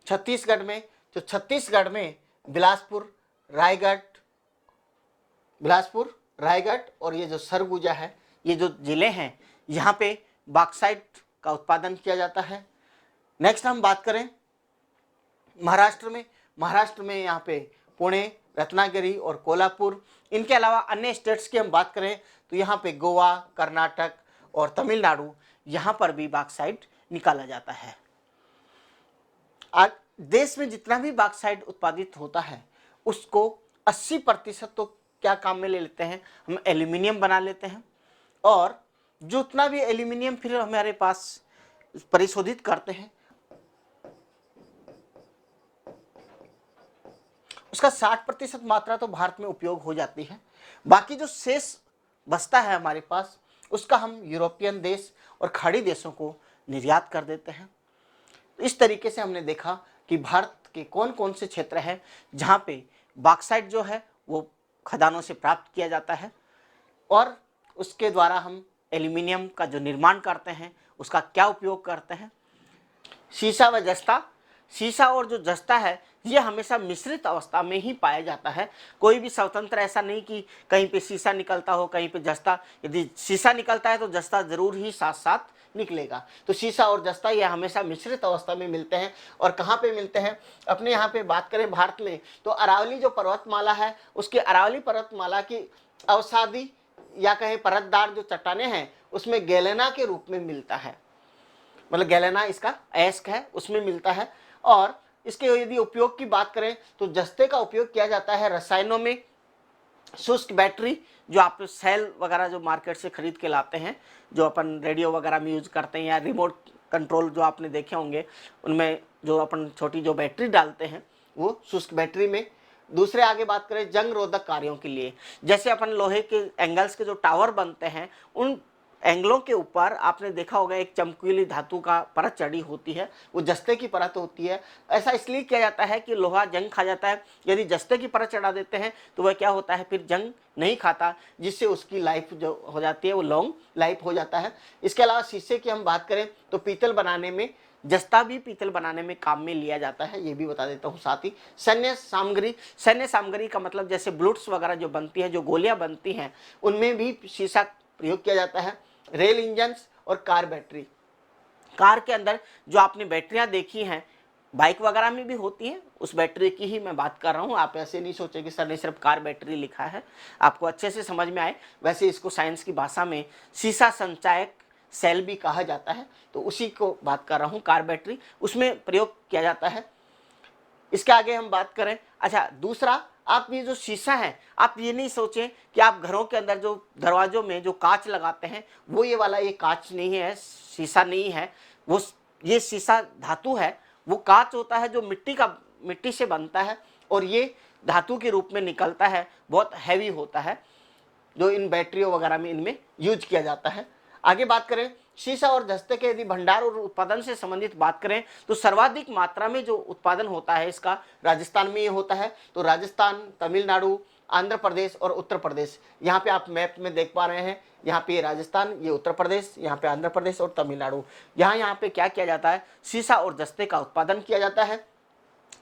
छत्तीसगढ़ में, तो छत्तीसगढ़ में बिलासपुर, रायगढ़ और ये जो सरगुजा है, ये जो जिले हैं यहाँ पे बॉक्साइट का उत्पादन किया जाता है। नेक्स्ट हम बात करें महाराष्ट्र में यहाँ पे पुणे, रत्नागिरी और कोल्हापुर, इनके अलावा अन्य स्टेट्स की हम बात करें तो यहाँ पे गोवा, कर्नाटक और तमिलनाडु, यहाँ पर भी बॉक्साइट निकाला जाता है। आज देश में जितना भी बॉक्साइट उत्पादित होता है उसको 80% तो क्या काम में ले लेते हैं, हम एल्यूमिनियम बना लेते हैं, और जो उतना भी एल्यूमिनियम फिर हमारे पास परिशोधित करते हैं उसका 60% मात्रा तो भारत में उपयोग हो जाती है। बाकी जो शेष बचता है हमारे पास उसका हम यूरोपियन देश और खाड़ी देशों को निर्यात कर देते हैं। इस तरीके से हमने देखा कि भारत के कौन कौन से क्षेत्र हैं जहाँ पे बॉक्साइट जो है वो खदानों से प्राप्त किया जाता है और उसके द्वारा हम एल्यूमिनियम का जो निर्माण करते हैं उसका क्या उपयोग करते हैं। सीसा व जस्ता, सीसा और जो जस्ता है ये हमेशा मिश्रित अवस्था में ही पाया जाता है। कोई भी स्वतंत्र ऐसा नहीं कि कहीं पे सीसा निकलता हो कहीं पे जस्ता, यदि सीसा निकलता है तो जस्ता जरूर ही साथ साथ निकलेगा। तो सीसा और जस्ता ये हमेशा मिश्रित अवस्था में मिलते हैं। और कहाँ पे मिलते हैं, अपने यहाँ पे बात करें भारत में तो अरावली जो पर्वतमाला है उसकी अरावली पर्वतमाला की अवसादी या कहें परतदार जो चट्टाने हैं उसमें गैलेना के रूप में मिलता है, मतलब गैलेना इसका अयस्क है उसमें मिलता है। और इसके यदि उपयोग की बात करें तो जस्ते का उपयोग किया जाता है रसायनों में, शुष्क बैटरी जो आप सेल वगैरह जो मार्केट से खरीद के लाते हैं, जो अपन रेडियो वगैरह में यूज करते हैं या रिमोट कंट्रोल जो आपने देखे होंगे उनमें जो अपन छोटी जो बैटरी डालते हैं वो शुष्क बैटरी में। दूसरे आगे बात करें जंग रोधक कार्यों के लिए, जैसे अपन लोहे के एंगल्स के जो टावर बनते हैं उन एंगलों के ऊपर आपने देखा होगा एक चमकीली धातु का परत चढ़ी होती है, वो जस्ते की परत होती है। ऐसा इसलिए किया जाता है कि लोहा जंग खा जाता है, यदि जस्ते की परत चढ़ा देते हैं तो वह क्या होता है फिर जंग नहीं खाता, जिससे उसकी लाइफ जो हो जाती है वो लॉन्ग लाइफ हो जाता है। इसके अलावा शीशे की हम बात करें तो पीतल बनाने में, जस्ता भी पीतल बनाने में काम में लिया जाता है, ये भी बता देता हूँ। साथ ही सैन्य सामग्री का मतलब जैसे बुलेट्स वगैरह जो बनती है, जो गोलियां बनती हैं उनमें भी शीशा प्रयोग किया जाता है। रेल इंजन्स और कार बैटरी, कार के अंदर जो आपने बैटरियां देखी हैं बाइक वगैरह में भी होती हैं, उस बैटरी की ही मैं बात कर रहा हूँ। आप ऐसे नहीं सोचे कि सर ने सिर्फ कार बैटरी लिखा है, आपको अच्छे से समझ में आए। वैसे इसको साइंस की भाषा में शीशा संचायक सेल भी कहा जाता है, तो उसी को बात कर रहा हूँ। कार बैटरी उसमें प्रयोग किया जाता है। इसके आगे हम बात करें, अच्छा दूसरा, आप ये जो शीशा है आप ये नहीं सोचें कि आप घरों के अंदर जो दरवाजों में जो कांच लगाते हैं वो ये वाला ये कांच नहीं है, शीशा नहीं है, वो ये शीशा धातु है। वो कांच होता है जो मिट्टी से बनता है और ये धातु के रूप में निकलता है, बहुत हैवी होता है, जो इन बैटरियों वगैरह में इनमें यूज किया जाता है। आगे बात करें शीशा और जस्ते के यदि भंडार और उत्पादन से संबंधित बात करें तो सर्वाधिक मात्रा में जो उत्पादन होता है इसका राजस्थान में ये होता है। तो राजस्थान, तमिलनाडु, आंध्र प्रदेश और उत्तर प्रदेश, यहाँ पे आप मैप में देख पा रहे हैं, यहाँ पे राजस्थान, ये उत्तर प्रदेश, यहाँ पे आंध्र प्रदेश और तमिलनाडु। यहाँ पे क्या किया जाता है, शीशा और जस्ते का उत्पादन किया जाता है।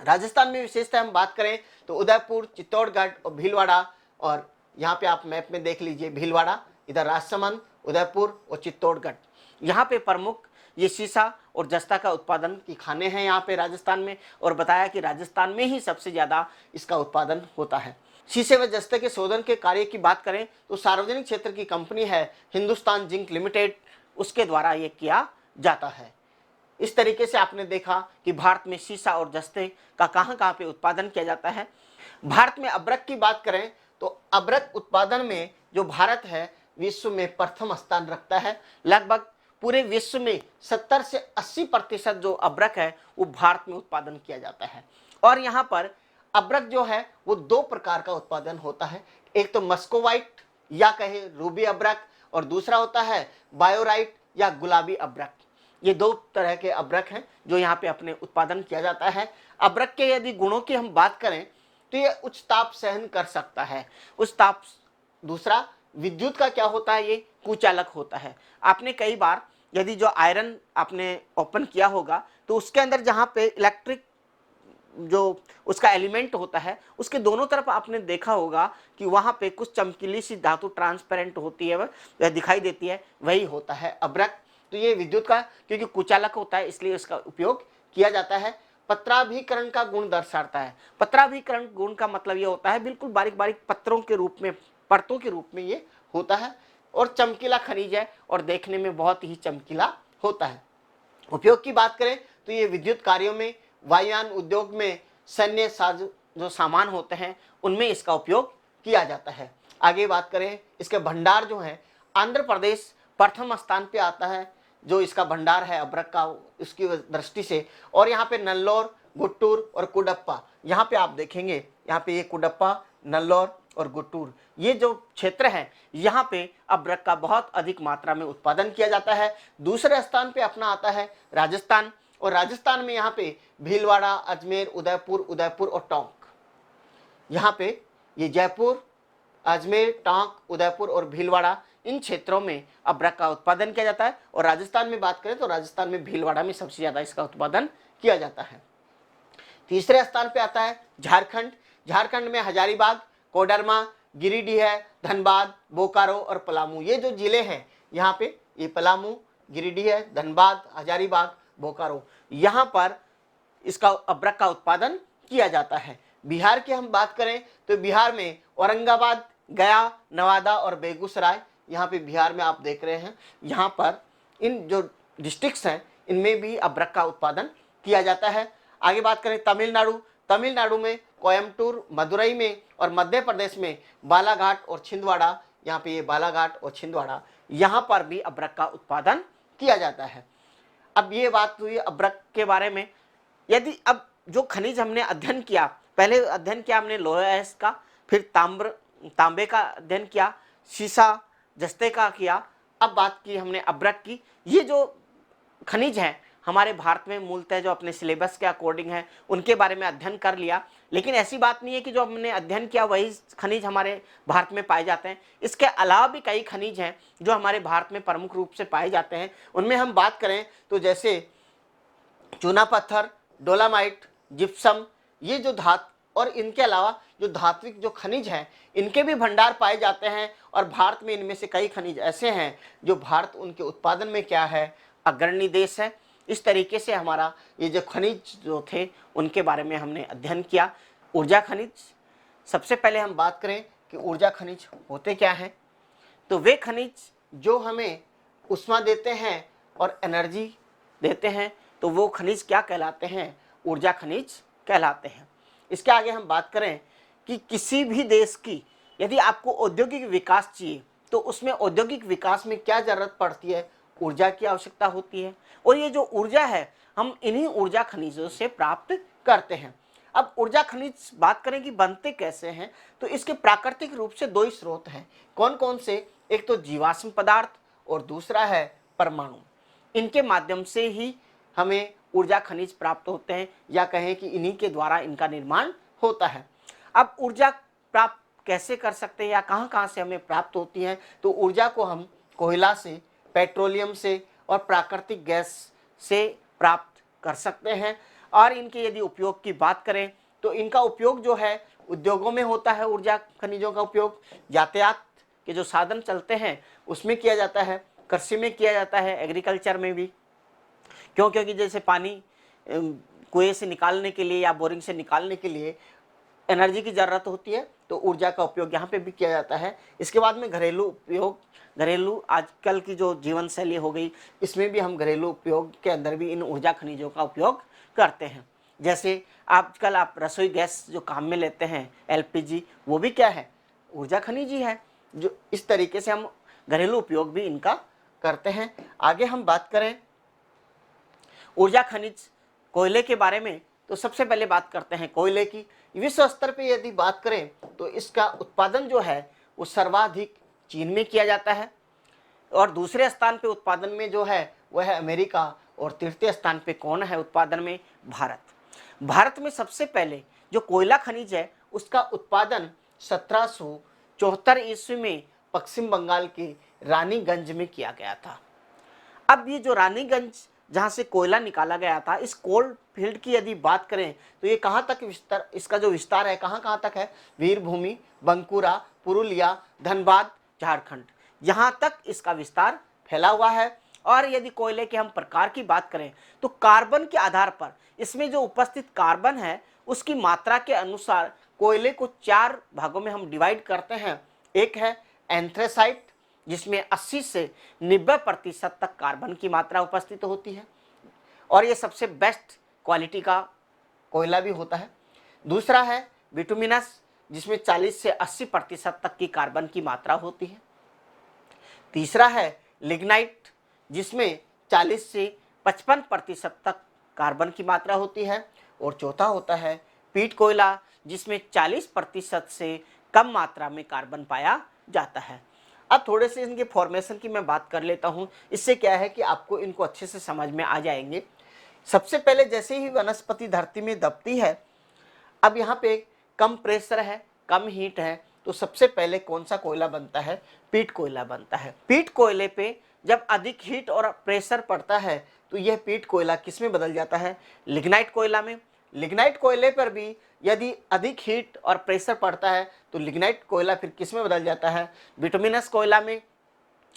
राजस्थान में विशेषतः हम बात करें तो उदयपुर, चित्तौड़गढ़ और भीलवाड़ा, और यहाँ पे आप मैप में देख लीजिए भीलवाड़ा, इधर राजसमंद, उदयपुर और चित्तौड़गढ़, यहाँ पे प्रमुख ये शीशा और जस्ता का उत्पादन की खाने हैं यहाँ पे राजस्थान में। और बताया कि राजस्थान में ही सबसे ज़्यादा इसका उत्पादन होता है। शीशे व जस्ते के शोधन के कार्य की बात करें तो सार्वजनिक क्षेत्र की कंपनी है हिंदुस्तान जिंक लिमिटेड, उसके द्वारा ये किया जाता है। इस तरीके से आपने देखा कि भारत में शीशा और जस्ते का कहाँ पे उत्पादन किया जाता है। भारत में अब्रक की बात करें तो अब्रक उत्पादन में जो भारत है विश्व में प्रथम स्थान रखता है। लगभग पूरे विश्व में 70 से 80% जो अब्रक है वो भारत में उत्पादन किया जाता है। और यहाँ पर अब्रक जो है वो दो प्रकार का उत्पादन होता है, एक तो मस्कोवाइट या कहे रूबी अब्रक, और दूसरा होता है बायोराइट या गुलाबी अब्रक। ये दो तरह के अब्रक हैं जो यहाँ पे अपने उत्पादन किया जाता है। अब्रक के यदि गुणों की हम बात करें तो ये उच्च ताप सहन कर सकता है। उच्च ताप। दूसरा, विद्युत का क्या होता है, ये कुचालक होता है। आपने कई बार यदि जो आयरन आपने ओपन किया होगा तो उसके अंदर जहाँ पे इलेक्ट्रिक जो उसका एलिमेंट होता है उसके दोनों तरफ आपने देखा होगा कि वहाँ पे कुछ चमकीली सी धातु ट्रांसपेरेंट होती है, वह दिखाई देती है, वही होता है अब्रक। तो ये विद्युत का, क्योंकि कुचालक होता है इसलिए इसका उपयोग किया जाता है। पत्राभिकरण का गुण दर्शाता है। पत्राभिकरण गुण का मतलब ये होता है बिल्कुल बारीक बारीक पत्रों के रूप में, परतों के रूप में ये होता है, और चमकीला खनिज है और देखने में बहुत ही चमकीला होता है। उपयोग की बात करें तो ये विद्युत कार्यों में, वायुयान उद्योग में, सैन्य साज जो सामान होते हैं उनमें इसका उपयोग किया जाता है। आगे बात करें, इसके भंडार जो है, आंध्र प्रदेश प्रथम स्थान पे आता है जो इसका भंडार है अब्रक का, उसकी दृष्टि से। और यहाँ पे नल्लौर, गुट्टूर और कुडप्पा, यहाँ पे आप देखेंगे, यहाँ पे ये कुडप्पा, नल्लौर और गुट्टूर, ये जो क्षेत्र है यहाँ पे अब्रक का बहुत अधिक मात्रा में उत्पादन किया जाता है। दूसरे स्थान पे अपना आता है राजस्थान, और राजस्थान में यहाँ पे भीलवाड़ा, अजमेर, उदयपुर और टोंक, यहाँ पे ये जयपुर, अजमेर, टोंक, उदयपुर और भीलवाड़ा, इन क्षेत्रों में अब्रक का उत्पादन किया जाता है। और राजस्थान में बात करें तो राजस्थान में भीलवाड़ा में सबसे ज्यादा इसका उत्पादन किया जाता है। तीसरे स्थान पे आता है झारखंड। झारखंड में हजारीबाग, कोडरमा, गिरिडीह, धनबाद, बोकारो और पलामू, ये जो जिले हैं यहाँ पे, ये पलामू, गिरिडीह, धनबाद, हजारीबाग, बोकारो, यहाँ पर इसका अब्रक का उत्पादन किया जाता है। बिहार की हम बात करें तो बिहार में औरंगाबाद, गया, नवादा और बेगूसराय, यहाँ पे बिहार में आप देख रहे हैं, यहाँ पर इन जो डिस्ट्रिक्ट्स हैं इनमें भी अब्रक का उत्पादन किया जाता है। आगे बात करें तमिलनाडु, तमिलनाडु में कोयम्बटूर, मदुरई में, और मध्य प्रदेश में बालाघाट और छिंदवाड़ा, यहाँ पे ये बालाघाट और छिंदवाड़ा, यहाँ पर भी अब्रक का उत्पादन किया जाता है। अब ये बात हुई अब्रक के बारे में। यदि अब जो खनिज हमने अध्ययन किया, पहले अध्ययन किया हमने लोहा का, फिर तांबे का अध्ययन किया, सीसा, जस्ते का किया, अब बात की हमने अब्रक की। ये जो खनिज हैं हमारे भारत में मूलतः जो अपने सिलेबस के अकॉर्डिंग है उनके बारे में अध्ययन कर लिया, लेकिन ऐसी बात नहीं है कि जो हमने अध्ययन किया वही खनिज हमारे भारत में पाए जाते हैं। इसके अलावा भी कई खनिज हैं जो हमारे भारत में प्रमुख रूप से पाए जाते हैं। उनमें हम बात करें तो जैसे चूना पत्थर, डोलामाइट, जिप्सम, ये जो और इनके अलावा जो धात्विक जो खनिज हैं इनके भी भंडार पाए जाते हैं। और भारत में इनमें से कई खनिज ऐसे हैं जो भारत उनके उत्पादन में क्या है, अग्रणी देश है। इस तरीके से हमारा ये जो खनिज जो थे उनके बारे में हमने अध्ययन किया। ऊर्जा खनिज, सबसे पहले हम बात करें कि ऊर्जा खनिज होते क्या हैं, तो वे खनिज जो हमें ऊष्मा देते हैं और एनर्जी देते हैं, तो वो खनिज क्या कहलाते हैं, ऊर्जा खनिज कहलाते हैं। इसके आगे हम बात करें कि किसी भी देश की यदि आपको औद्योगिक विकास चाहिए तो उसमें औद्योगिक विकास में क्या जरूरत पड़ती है, ऊर्जा की आवश्यकता होती है। और ये जो ऊर्जा है हम इन्हीं ऊर्जा खनिजों से प्राप्त करते हैं। अब ऊर्जा खनिज बात करें कि बनते कैसे हैं, तो इसके प्राकृतिक रूप से दो ही स्रोत हैं। कौन कौन से, एक तो जीवाश्म पदार्थ और दूसरा है परमाणु। इनके माध्यम से ही हमें ऊर्जा खनिज प्राप्त होते हैं, या कहें कि इन्हीं के द्वारा इनका निर्माण होता है। अब ऊर्जा प्राप्त कैसे कर सकते हैं या कहाँ कहाँ से हमें प्राप्त होती है, तो ऊर्जा को हम कोयला से, पेट्रोलियम से और प्राकृतिक गैस से प्राप्त कर सकते हैं। और इनके यदि उपयोग की बात करें तो इनका उपयोग जो है उद्योगों में होता है। ऊर्जा खनिजों का उपयोग यातायात के जो साधन चलते हैं उसमें किया जाता है, कृषि में किया जाता है, एग्रीकल्चर में भी। क्योंकि जैसे पानी कुएं से निकालने के लिए या बोरिंग से निकालने के लिए एनर्जी की ज़रूरत होती है, तो ऊर्जा का उपयोग यहाँ पे भी किया जाता है। इसके बाद में घरेलू उपयोग, घरेलू आजकल की जो जीवन शैली हो गई इसमें भी हम घरेलू उपयोग के अंदर भी इन ऊर्जा खनिजों का उपयोग करते हैं। जैसे आजकल आप रसोई गैस जो काम में लेते हैं LPG, वो भी क्या है, ऊर्जा खनिज ही है। जो इस तरीके से हम घरेलू उपयोग भी इनका करते हैं। आगे हम बात करें ऊर्जा खनिज कोयले के बारे में, तो सबसे पहले बात करते हैं कोयले की। विश्व स्तर पे यदि बात करें तो इसका उत्पादन जो है वो सर्वाधिक चीन में किया जाता है, और दूसरे स्थान पे उत्पादन में जो है वह है अमेरिका, और तृतीय स्थान पे कौन है उत्पादन में, भारत। भारत में सबसे पहले जो कोयला खनिज है उसका उत्पादन 1774 ईस्वी में पश्चिम बंगाल के रानीगंज में किया गया था। अब ये जो रानीगंज जहाँ से कोयला निकाला गया था, इस कोल फील्ड की यदि बात करें तो ये कहाँ तक विस्तार, इसका जो विस्तार है कहाँ कहाँ तक है, वीरभूमि, बंकुरा, पुरुलिया, धनबाद, झारखंड, यहाँ तक इसका विस्तार फैला हुआ है। और यदि कोयले के हम प्रकार की बात करें तो कार्बन के आधार पर इसमें जो उपस्थित कार्बन है उसकी मात्रा के अनुसार कोयले को 4 भागों में हम डिवाइड करते हैं। एक है एंथ्रेसाइट, जिसमें 80 से 90% तक कार्बन की मात्रा उपस्थित होती है और ये सबसे बेस्ट क्वालिटी का कोयला भी होता है। दूसरा है बिटुमिनस, जिसमें 40 से 80% तक की कार्बन की मात्रा होती है। तीसरा है लिग्नाइट, जिसमें 40 से 55% तक कार्बन की मात्रा होती है। और चौथा होता है पीट कोयला, जिसमें 40% से कम मात्रा में कार्बन पाया जाता है। अब थोड़े से इनके फॉर्मेशन की मैं बात कर लेता हूँ, इससे क्या है कि आपको इनको अच्छे से समझ में आ जाएंगे। सबसे पहले जैसे ही वनस्पति धरती में दबती है, अब यहाँ पे कम प्रेशर है, कम हीट है, तो सबसे पहले कौन सा कोयला बनता है, पीट कोयला बनता है। पीट कोयले पे जब अधिक हीट और प्रेशर पड़ता है तो यह पीट कोयला किस में बदल जाता है, लिग्नाइट कोयला में। लिग्नाइट कोयले पर भी यदि अधिक हीट और प्रेशर पड़ता है तो लिग्नाइट कोयला फिर किस में बदल जाता है, बिटुमिनस कोयला में।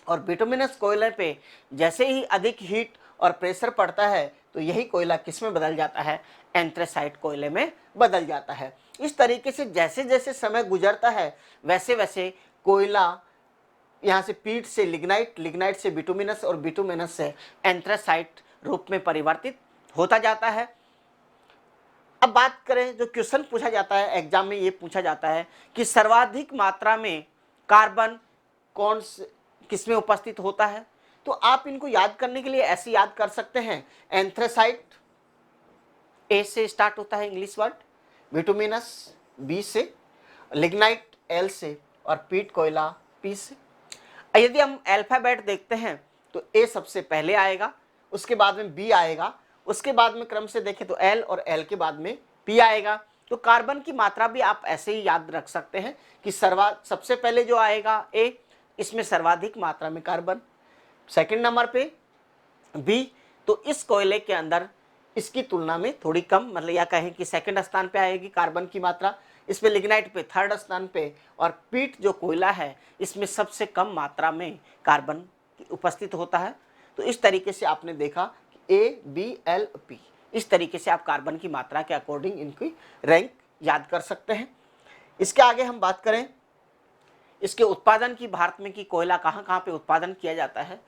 और बिटुमिनस कोयले पे जैसे ही अधिक हीट और प्रेशर पड़ता है तो यही कोयला किस में बदल जाता है, एंथ्रेसाइट कोयले में बदल जाता है। इस तरीके से जैसे जैसे समय गुजरता है वैसे वैसे कोयला यहाँ से पीट से लिग्नाइट, लिग्नाइट से बिटुमिनस और बिटुमिनस से एंथ्रेसाइट रूप में परिवर्तित होता जाता है। अब बात करें, जो क्वेश्चन पूछा जाता है एग्जाम में, ये पूछा जाता है कि सर्वाधिक मात्रा में कार्बन कौन से किस में उपस्थित होता है। तो आप इनको याद करने के लिए ऐसे याद कर सकते हैं, एंथ्रेसाइट ए से स्टार्ट होता है इंग्लिश वर्ड, बिटुमिनस बी से, लिग्नाइट एल से और पीट कोयला पी से। यदि हम अल्फाबेट देखते हैं तो ए सबसे पहले आएगा, उसके बाद में बी आएगा, उसके बाद में क्रम से देखें तो एल और एल के बाद में पी आएगा। तो कार्बन की मात्रा भी आप ऐसे ही याद रख सकते हैं कि सबसे पहले जो आएगा ए, इसमें सर्वाधिक मात्रा में कार्बन, सेकंड नंबर पे बी, तो इस कोयले के अंदर इसकी तुलना में थोड़ी कम, मतलब या कहें कि सेकंड स्थान पे आएगी कार्बन की मात्रा, इसमें लिग्नाइट पे थर्ड स्थान पे, और पीट जो कोयला है इसमें सबसे कम मात्रा में कार्बन उपस्थित होता है। तो इस तरीके से आपने देखा कि ए बी एल पी, इस तरीके से आप कार्बन की मात्रा के अकॉर्डिंग इनकी रैंक याद कर सकते हैं। इसके आगे हम बात करें इसके उत्पादन की, भारत में कि कोयला कहाँ कहाँ पे उत्पादन किया जाता है।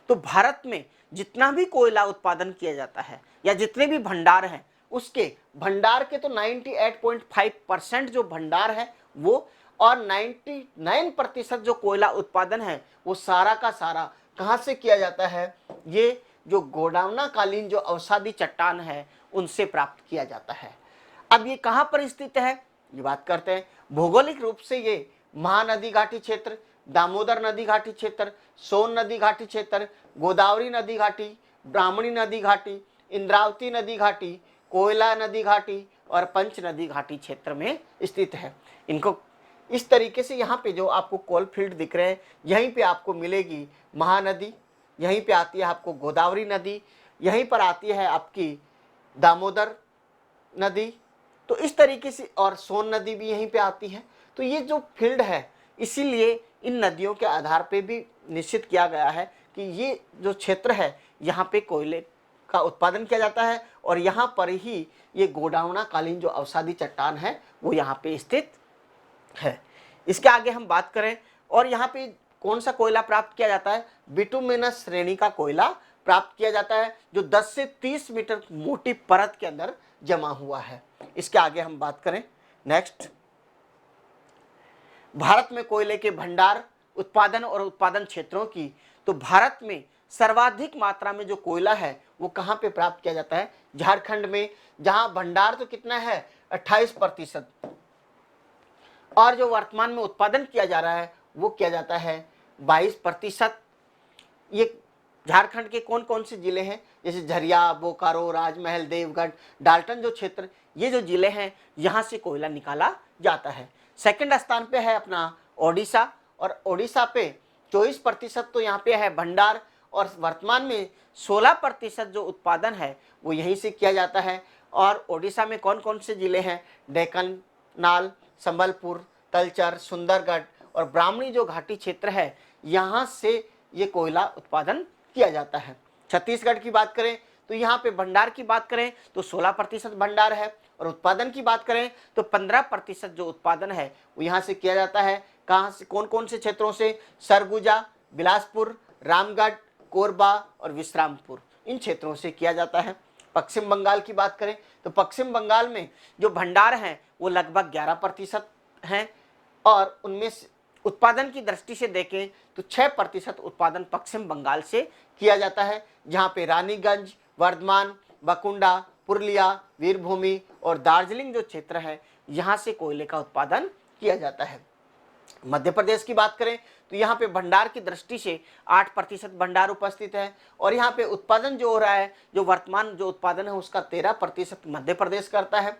तो भारत में जितना भी कोयला उत्पादन किया जाता है या जितने भी भंडार हैं, उसके भंडार के तो 98.5% जो भंडार है वो, और 99% जो कोयला उत्पादन है वो सारा का सारा कहाँ से किया जाता है, ये जो गोंडवाना कालीन जो अवसादी चट्टान है उनसे प्राप्त किया जाता है। अब ये कहाँ पर स्थित है, ये बात करते हैं। भौगोलिक रूप से ये महानदी घाटी क्षेत्र, दामोदर नदी घाटी क्षेत्र, सोन नदी घाटी क्षेत्र, गोदावरी नदी घाटी, ब्राह्मणी नदी घाटी, इंद्रावती नदी घाटी, कोयला नदी घाटी और पंच नदी घाटी क्षेत्र में स्थित है। इनको इस तरीके से यहाँ पे जो आपको कोल फील्ड दिख रहे हैं, यहीं पे आपको मिलेगी महानदी, यहीं पे आती है आपको गोदावरी नदी, यहीं पर आती है आपकी दामोदर नदी, तो इस तरीके से, और सोन नदी भी यहीं पे आती है। तो ये जो फील्ड है, इसीलिए इन नदियों के आधार पे भी निश्चित किया गया है कि ये जो क्षेत्र है यहाँ पे कोयले का उत्पादन किया जाता है और यहाँ पर ही ये गोंडवाना कालीन जो अवसादी चट्टान है वो यहाँ पे स्थित है। इसके आगे हम बात करें, और यहाँ पे कौन सा कोयला प्राप्त किया जाता है, बिटुमिनस श्रेणी का कोयला प्राप्त किया जाता है जो 10 से 30 मीटर मोटी परत के अंदर जमा हुआ है। इसके आगे हम बात करें नेक्स्ट, भारत में कोयले के भंडार, उत्पादन और उत्पादन क्षेत्रों की। तो भारत में सर्वाधिक मात्रा में जो कोयला है वो कहाँ पे प्राप्त किया जाता है, झारखंड में, जहां भंडार तो कितना है 28%, और जो वर्तमान में उत्पादन किया जा रहा है वो किया जाता है 22%। ये झारखंड के कौन कौन से जिले हैं, जैसे झरिया, बोकारो, राजमहल, देवगढ़, डाल्टन जो क्षेत्र, ये जो जिले हैं यहाँ से कोयला निकाला जाता है। सेकंड स्थान पे है अपना ओडिशा, और ओडिशा पे 24% तो यहाँ पे है भंडार, और वर्तमान में 16% जो उत्पादन है वो यहीं से किया जाता है। और ओडिशा में कौन कौन से जिले हैं? डेक्कन, नाल, संबलपुर, तलचर, सुंदरगढ़ और ब्राह्मणी जो घाटी क्षेत्र है, यहाँ से ये कोयला उत्पादन किया जाता है। छत्तीसगढ़ की बात करें तो यहाँ पे भंडार की बात करें तो 16% भंडार है, और उत्पादन की बात करें तो 15% जो उत्पादन है वो यहाँ से किया जाता है। कहाँ से, कौन कौन से क्षेत्रों से? सरगुजा, बिलासपुर, रामगढ़, कोरबा और विश्रामपुर, इन क्षेत्रों से किया जाता है। पश्चिम बंगाल की बात करें तो पश्चिम बंगाल में जो भंडार हैं वो लगभग 11% हैं, और उनमें उत्पादन की दृष्टि से देखें तो 6% उत्पादन पश्चिम बंगाल से किया जाता है, जहाँ पे रानीगंज, वर्धमान, बकुंडा, पुरुलिया, वीरभूमि और दार्जिलिंग जो क्षेत्र है यहाँ से कोयले का उत्पादन किया जाता है। मध्य प्रदेश की बात करें तो यहाँ पे भंडार की दृष्टि से 8% भंडार उपस्थित है, और यहाँ पे उत्पादन जो हो रहा है, जो वर्तमान जो उत्पादन है उसका 13% मध्य प्रदेश करता है।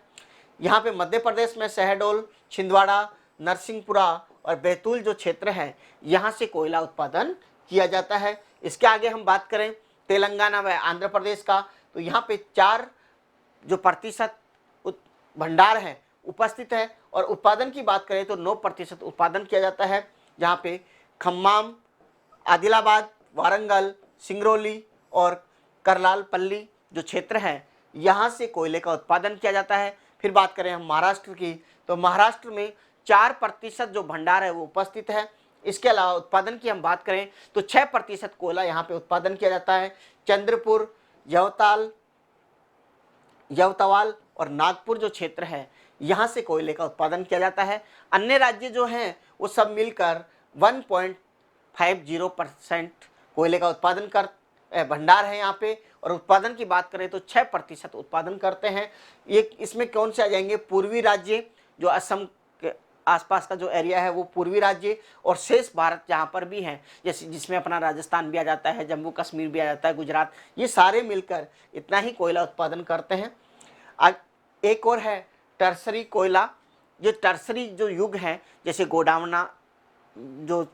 यहाँ पे मध्य प्रदेश में शहडोल, छिंदवाड़ा, नरसिंहपुरा और बैतूल जो क्षेत्र है यहाँ से कोयला उत्पादन किया जाता है। इसके आगे हम बात करें तेलंगाना व आंध्र प्रदेश का, तो यहाँ पे 4% भंडार है उपस्थित है, और उत्पादन की बात करें तो 9% उत्पादन किया जाता है, जहाँ पे खम्माम, आदिलाबाद, वारंगल, सिंगरौली और करलालपल्ली जो क्षेत्र है यहाँ से कोयले का उत्पादन किया जाता है। फिर बात करें हम महाराष्ट्र की, तो महाराष्ट्र में 4% जो भंडार है वो उपस्थित है। इसके अलावा उत्पादन की हम बात करें तो 6% कोयला यहाँ पे उत्पादन किया जाता है। चंद्रपुर, यवतवाल और नागपुर जो क्षेत्र है यहाँ से कोयले का उत्पादन किया जाता है। अन्य राज्य जो हैं वो सब मिलकर 1.50% कोयले का उत्पादन कर भंडार है यहाँ पे, और उत्पादन की बात करें तो 6% उत्पादन करते हैं। ये इसमें कौन से आ जाएंगे? पूर्वी राज्य, जो असम के आसपास का जो एरिया है वो पूर्वी राज्य, और शेष भारत जहाँ पर भी हैं, जैसे जिसमें अपना राजस्थान भी आ जाता है, जम्मू कश्मीर भी आ जाता है, गुजरात, ये सारे मिलकर इतना ही कोयला उत्पादन करते हैं। एक और है टर्सरी कोयला। जो टर्सरी जो युग है, जैसे गोंडवाना जो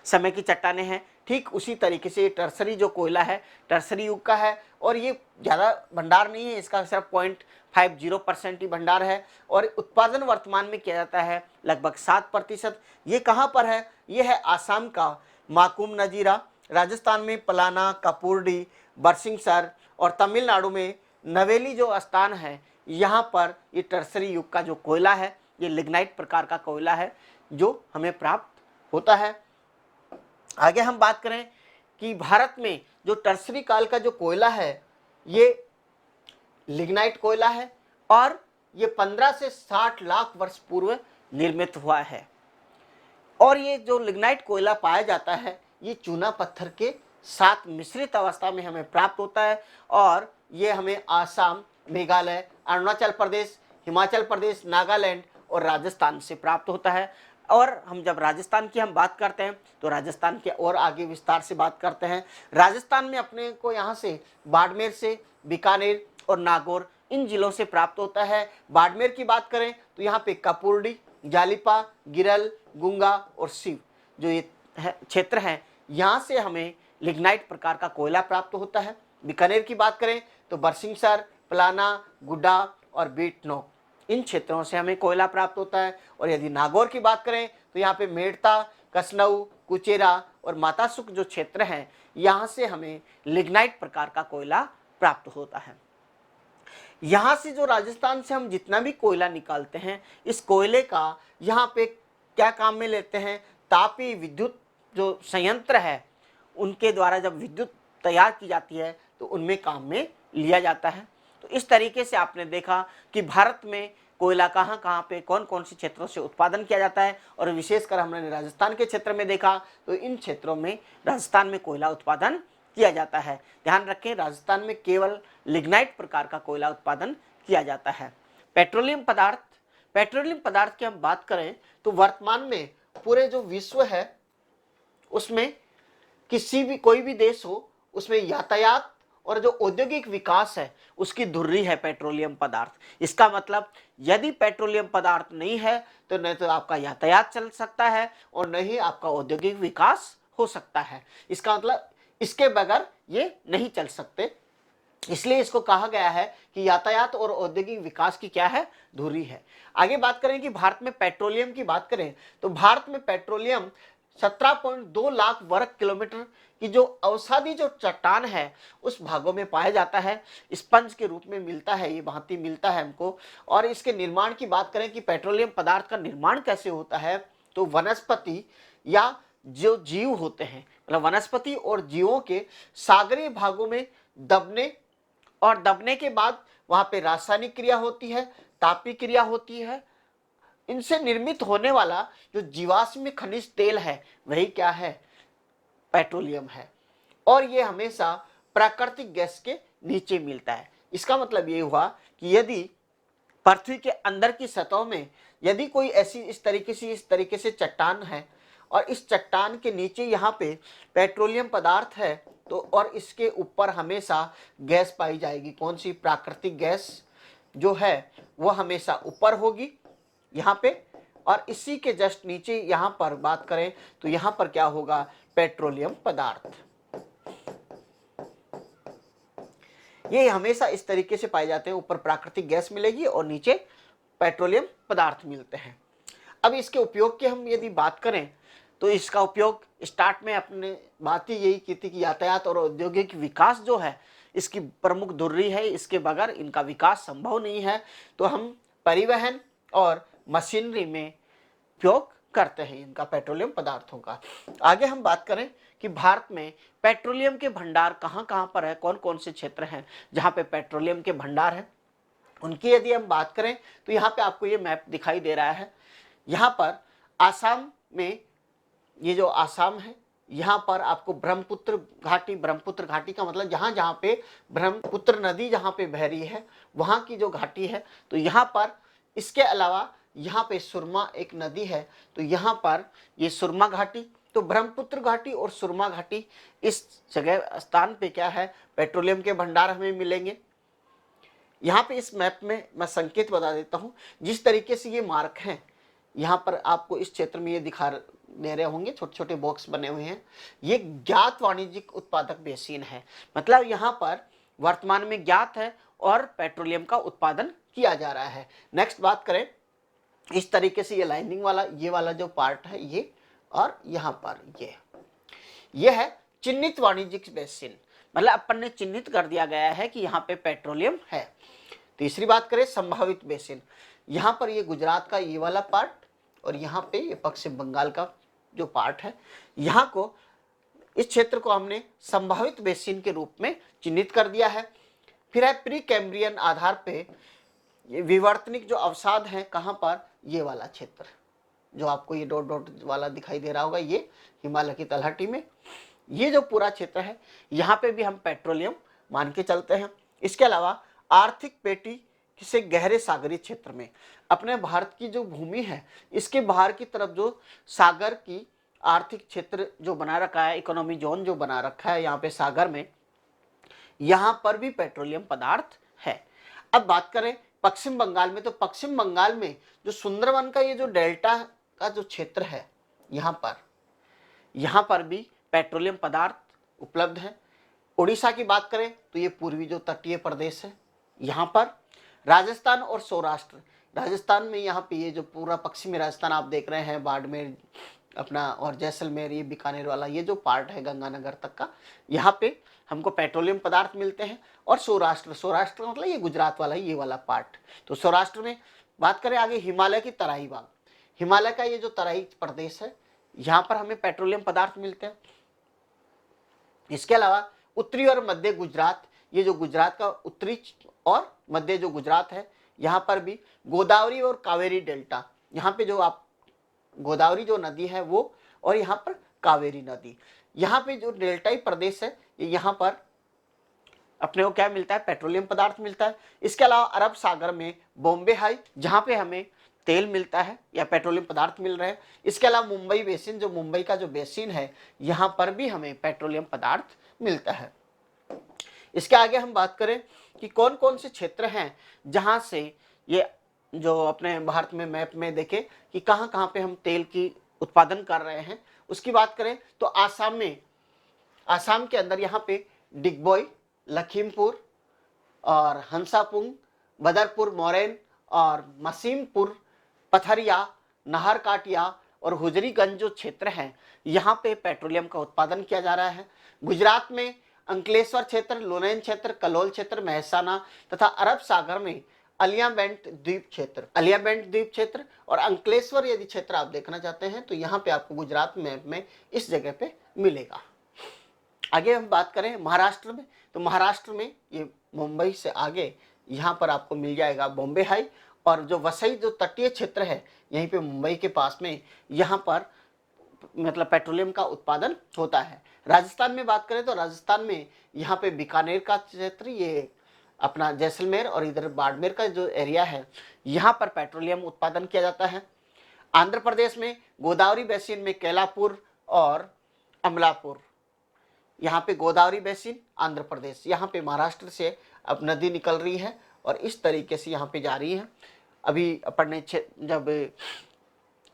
समय की चट्टानें हैं, ठीक उसी तरीके से ये टर्सरी जो कोयला है टर्सरी युग का है, और ये ज़्यादा भंडार नहीं है, इसका सिर्फ 0.50% ही भंडार है, और उत्पादन वर्तमान में किया जाता है लगभग 7%। ये कहाँ पर है? ये है आसाम का माकुम नजीरा, राजस्थान में पलाना, कपूरडी, बरसिंगसर और तमिलनाडु में नवेली जो स्थान है यहाँ पर ये टर्सरी युग का जो कोयला है, ये लिग्नाइट प्रकार का कोयला है जो हमें प्राप्त होता है। आगे हम बात करें कि भारत में जो टर्सरी काल का जो कोयला है ये लिग्नाइट कोयला है, और ये 15 से 60 लाख वर्ष पूर्व निर्मित हुआ है। और ये जो लिग्नाइट कोयला पाया जाता है ये चूना पत्थर के साथ मिश्रित अवस्था में हमें प्राप्त होता है, और ये हमें आसाम, मेघालय, अरुणाचल प्रदेश, हिमाचल प्रदेश, नागालैंड और राजस्थान से प्राप्त होता है। और हम जब राजस्थान की हम बात करते हैं तो राजस्थान के और आगे विस्तार से बात करते हैं। राजस्थान में अपने को यहाँ से बाड़मेर से, बीकानेर और नागौर, इन जिलों से प्राप्त होता है। बाड़मेर की बात करें तो यहाँ पे कपूरडी, जालिपा, गिरल, गुंगा और शिव जो ये क्षेत्र हैं यहाँ से हमें लिग्नाइट प्रकार का कोयला प्राप्त होता है। बीकानेर की बात करें तो बरसिंगसर, पलाना, गुड्डा और बीटनोक, इन क्षेत्रों से हमें कोयला प्राप्त होता है। और यदि नागौर की बात करें तो यहाँ पे मेड़ता, कसनऊ, कुचेरा और मातासुक जो क्षेत्र हैं यहाँ से हमें लिग्नाइट प्रकार का कोयला प्राप्त होता है। यहाँ से जो राजस्थान से हम जितना भी कोयला निकालते हैं, इस कोयले का यहाँ पे क्या काम में लेते हैं? तापीय विद्युत जो संयंत्र है उनके द्वारा जब विद्युत तैयार की जाती है तो उनमें काम में लिया जाता है। तो इस तरीके से आपने देखा कि भारत में कोयला कहाँ कहाँ पे कौन कौन से क्षेत्रों से उत्पादन किया जाता है, और विशेषकर हमने राजस्थान के क्षेत्र में देखा तो इन क्षेत्रों में राजस्थान में कोयला उत्पादन किया जाता है। ध्यान रखें, राजस्थान में केवल लिग्नाइट प्रकार का कोयला उत्पादन किया जाता है। पेट्रोलियम पदार्थ की हम बात करें तो वर्तमान में पूरे जो विश्व है उसमें कोई भी देश हो उसमें यातायात और जो औद्योगिक विकास है उसकी धुर्री है पेट्रोलियम पदार्थ। इसका मतलब यदि पेट्रोलियम पदार्थ नहीं है तो न तो आपका यातायात चल सकता है और न ही आपका औद्योगिक विकास हो सकता है। इसका मतलब इसके बगैर ये नहीं चल सकते, इसलिए इसको कहा गया है कि यातायात और औद्योगिक विकास की क्या है, धुरी है। आगे बात करें कि भारत में पेट्रोलियम की बात करें तो भारत में पेट्रोलियम 17.2 लाख वर्ग किलोमीटर की जो अवसादी जो चट्टान है उस भागों में पाया जाता है। स्पंज के रूप में मिलता है, ये भांति मिलता है हमको। और इसके निर्माण की बात करें कि पेट्रोलियम पदार्थ का निर्माण कैसे होता है, तो वनस्पति या जो जीव होते हैं, मतलब वनस्पति और जीवों के सागरीय भागों में दबने और दबने के बाद वहां पे रासायनिक क्रिया होती है, तापीय क्रिया होती है। इनसे निर्मित होने वाला जो जीवाश्म खनिज तेल है वही क्या है, पेट्रोलियम है। और ये हमेशा प्राकृतिक गैस के नीचे मिलता है। इसका मतलब ये हुआ कि यदि पृथ्वी के अंदर की सतह में यदि कोई ऐसी इस तरीके से चट्टान है और इस चट्टान के नीचे यहाँ पे पेट्रोलियम पदार्थ है तो और इसके ऊपर हमेशा गैस पाई जाएगी। कौन सी, प्राकृतिक गैस जो है वो हमेशा ऊपर होगी यहाँ पे, और इसी के जस्ट नीचे यहाँ पर बात करें तो यहाँ पर क्या होगा, पेट्रोलियम पदार्थ। ये हमेशा इस तरीके से पाए जाते हैं, ऊपर प्राकृतिक गैस मिलेगी और नीचे पेट्रोलियम पदार्थ मिलते हैं। अब इसके उपयोग की हम यदि बात करें तो इसका उपयोग स्टार्ट में अपने बात ही यही की थी कि यातायात और औद्योगिक विकास जो है इसकी प्रमुख धुरी है, इसके बगैर इनका विकास संभव नहीं है। तो हम परिवहन और मशीनरी में उपयोग करते हैं इनका, पेट्रोलियम पदार्थों का। आगे हम बात करें कि भारत में पेट्रोलियम के भंडार कहाँ कहाँ पर है, कौन कौन से क्षेत्र हैं जहाँ पे पेट्रोलियम के भंडार हैं, उनकी यदि हम बात करें तो यहाँ पे आपको ये मैप दिखाई दे रहा है। यहाँ पर आसाम में, ये जो आसाम है यहाँ पर आपको ब्रह्मपुत्र घाटी का मतलब जहाँ जहाँ पे ब्रह्मपुत्र नदी जहाँ पे बह रही है वहाँ की जो घाटी है, तो यहाँ पर इसके अलावा यहाँ पे सुरमा एक नदी है, तो यहाँ पर ये सुरमा घाटी, तो ब्रह्मपुत्र घाटी और सुरमा घाटी इस जगह स्थान पे क्या है, पेट्रोलियम के भंडार हमें मिलेंगे। यहाँ पे इस मैप में मैं संकेत बता देता हूँ, जिस तरीके से ये मार्क हैं यहाँ पर आपको इस क्षेत्र में ये दिखा दे रहे होंगे, छोटे छोटे बॉक्स बने हुए हैं, ये ज्ञात वाणिज्यिक उत्पादक बेसिन है। मतलब यहाँ पर वर्तमान में ज्ञात है और पेट्रोलियम का उत्पादन किया जा रहा है। नेक्स्ट बात करें, इस तरीके से ये लाइनिंग वाला ये वाला जो पार्ट है ये, और यहाँ पर ये है चिन्हित वाणिज्यिक बेसिन, मतलब अपन ने चिन्हित कर दिया गया है कि यहाँ पे पेट्रोलियम है। तीसरी बात करें संभावित बेसिन, यहाँ पर ये गुजरात का ये वाला पार्ट और यहाँ पे ये पश्चिम बंगाल का जो पार्ट है, यहाँ को इस क्षेत्र को हमने संभावित बेसिन के रूप में चिन्हित कर दिया है। फिर है प्री कैम्ब्रियन आधार पे ये विवर्तनिक जो अवसाद है, कहाँ पर, ये वाला क्षेत्र जो आपको ये डॉट डॉट वाला दिखाई दे रहा होगा, ये हिमालय की तलहटी में ये जो पूरा क्षेत्र है यहाँ पे भी हम पेट्रोलियम मान के चलते हैं। इसके अलावा आर्थिक पेटी से गहरे सागरीय क्षेत्र में, अपने भारत की जो भूमि है इसके बाहर की तरफ जो सागर की आर्थिक क्षेत्र जो बना रखा है, इकोनॉमी जोन जो बना रखा है यहाँ पे सागर में, यहाँ पर भी पेट्रोलियम पदार्थ है। अब बात करें पश्चिम बंगाल में, तो पश्चिम बंगाल में जो सुंदरवन का ये जो डेल्टा का जो क्षेत्र है यहाँ पर भी पेट्रोलियम पदार्थ उपलब्ध है। उड़ीसा की बात करें तो ये पूर्वी जो तटीय प्रदेश है यहाँ पर, राजस्थान और सौराष्ट्र, राजस्थान में यहाँ पे ये जो पूरा पश्चिमी राजस्थान आप देख रहे हैं, बाड़मेर अपना और जैसलमेर, ये बीकानेर वाला ये जो पार्ट है गंगानगर तक का, यहाँ पे हमको पेट्रोलियम पदार्थ मिलते हैं। और सौराष्ट्र मतलब ये गुजरात वाला ये वाला पार्ट। तो सौराष्ट्र में बात करें आगे हिमालय की तराई भाग, हिमालय का ये जो तराई प्रदेश है यहाँ पर हमें पेट्रोलियम पदार्थ मिलते हैं। इसके अलावा उत्तरी और मध्य गुजरात, ये जो गुजरात का उत्तरी और मध्य जो गुजरात है यहाँ पर भी गोदावरी और कावेरी डेल्टा, यहाँ पे जो आप गोदावरी जो नदी है वो, और यहाँ पर कावेरी नदी, यहाँ पे जो डेल्टाई प्रदेश है यहाँ पर अपने को क्या मिलता है, पेट्रोलियम पदार्थ मिलता है। इसके अलावा अरब सागर में बॉम्बे हाई, जहाँ पे हमें तेल मिलता है या पेट्रोलियम पदार्थ मिल रहे हैं। इसके अलावा मुंबई बेसिन, जो मुंबई का जो बेसिन है यहाँ पर भी हमें पेट्रोलियम पदार्थ मिलता है। इसके आगे हम बात करें कि कौन कौन से क्षेत्र हैं जहां से ये जो अपने भारत में मैप में देखें कि कहां कहां पे हम तेल की उत्पादन कर रहे हैं, उसकी बात करें तो आसाम में, आसाम के अंदर यहाँ पे डिगबोई, लखीमपुर और हंसापुंग, बदरपुर मोरेन और मसीमपुर, पथरिया, नाहरकाटिया और हुजरीगंज जो क्षेत्र हैं, यहाँ पे पेट्रोलियम का उत्पादन किया जा रहा है। गुजरात में अंकलेश्वर क्षेत्र, लोनेन क्षेत्र, कलोल क्षेत्र, महसाना तथा अरब सागर में अलियाबेंट द्वीप क्षेत्र, अलियाबेंट द्वीप क्षेत्र और अंकलेश्वर यदि क्षेत्र आप देखना चाहते हैं तो यहाँ पे आपको गुजरात मैप में इस जगह पे मिलेगा। आगे हम बात करें महाराष्ट्र में, तो महाराष्ट्र में ये मुंबई से आगे यहाँ पर आपको मिल जाएगा बॉम्बे हाई, और जो वसई जो तटीय क्षेत्र है यहीं पे मुंबई के पास में, यहाँ पर मतलब पेट्रोलियम का उत्पादन होता है। राजस्थान में बात करें तो राजस्थान में यहाँ पे बीकानेर का क्षेत्र, ये अपना जैसलमेर और इधर बाड़मेर का जो एरिया है, यहाँ पर पेट्रोलियम उत्पादन किया जाता है। आंध्र प्रदेश में गोदावरी बेसिन में केलापुर और अमलापुर, यहाँ पे गोदावरी बेसिन आंध्र प्रदेश, यहाँ पे महाराष्ट्र से अब नदी निकल रही है और इस तरीके से यहाँ पे जा रही है। अभी अपन ने जब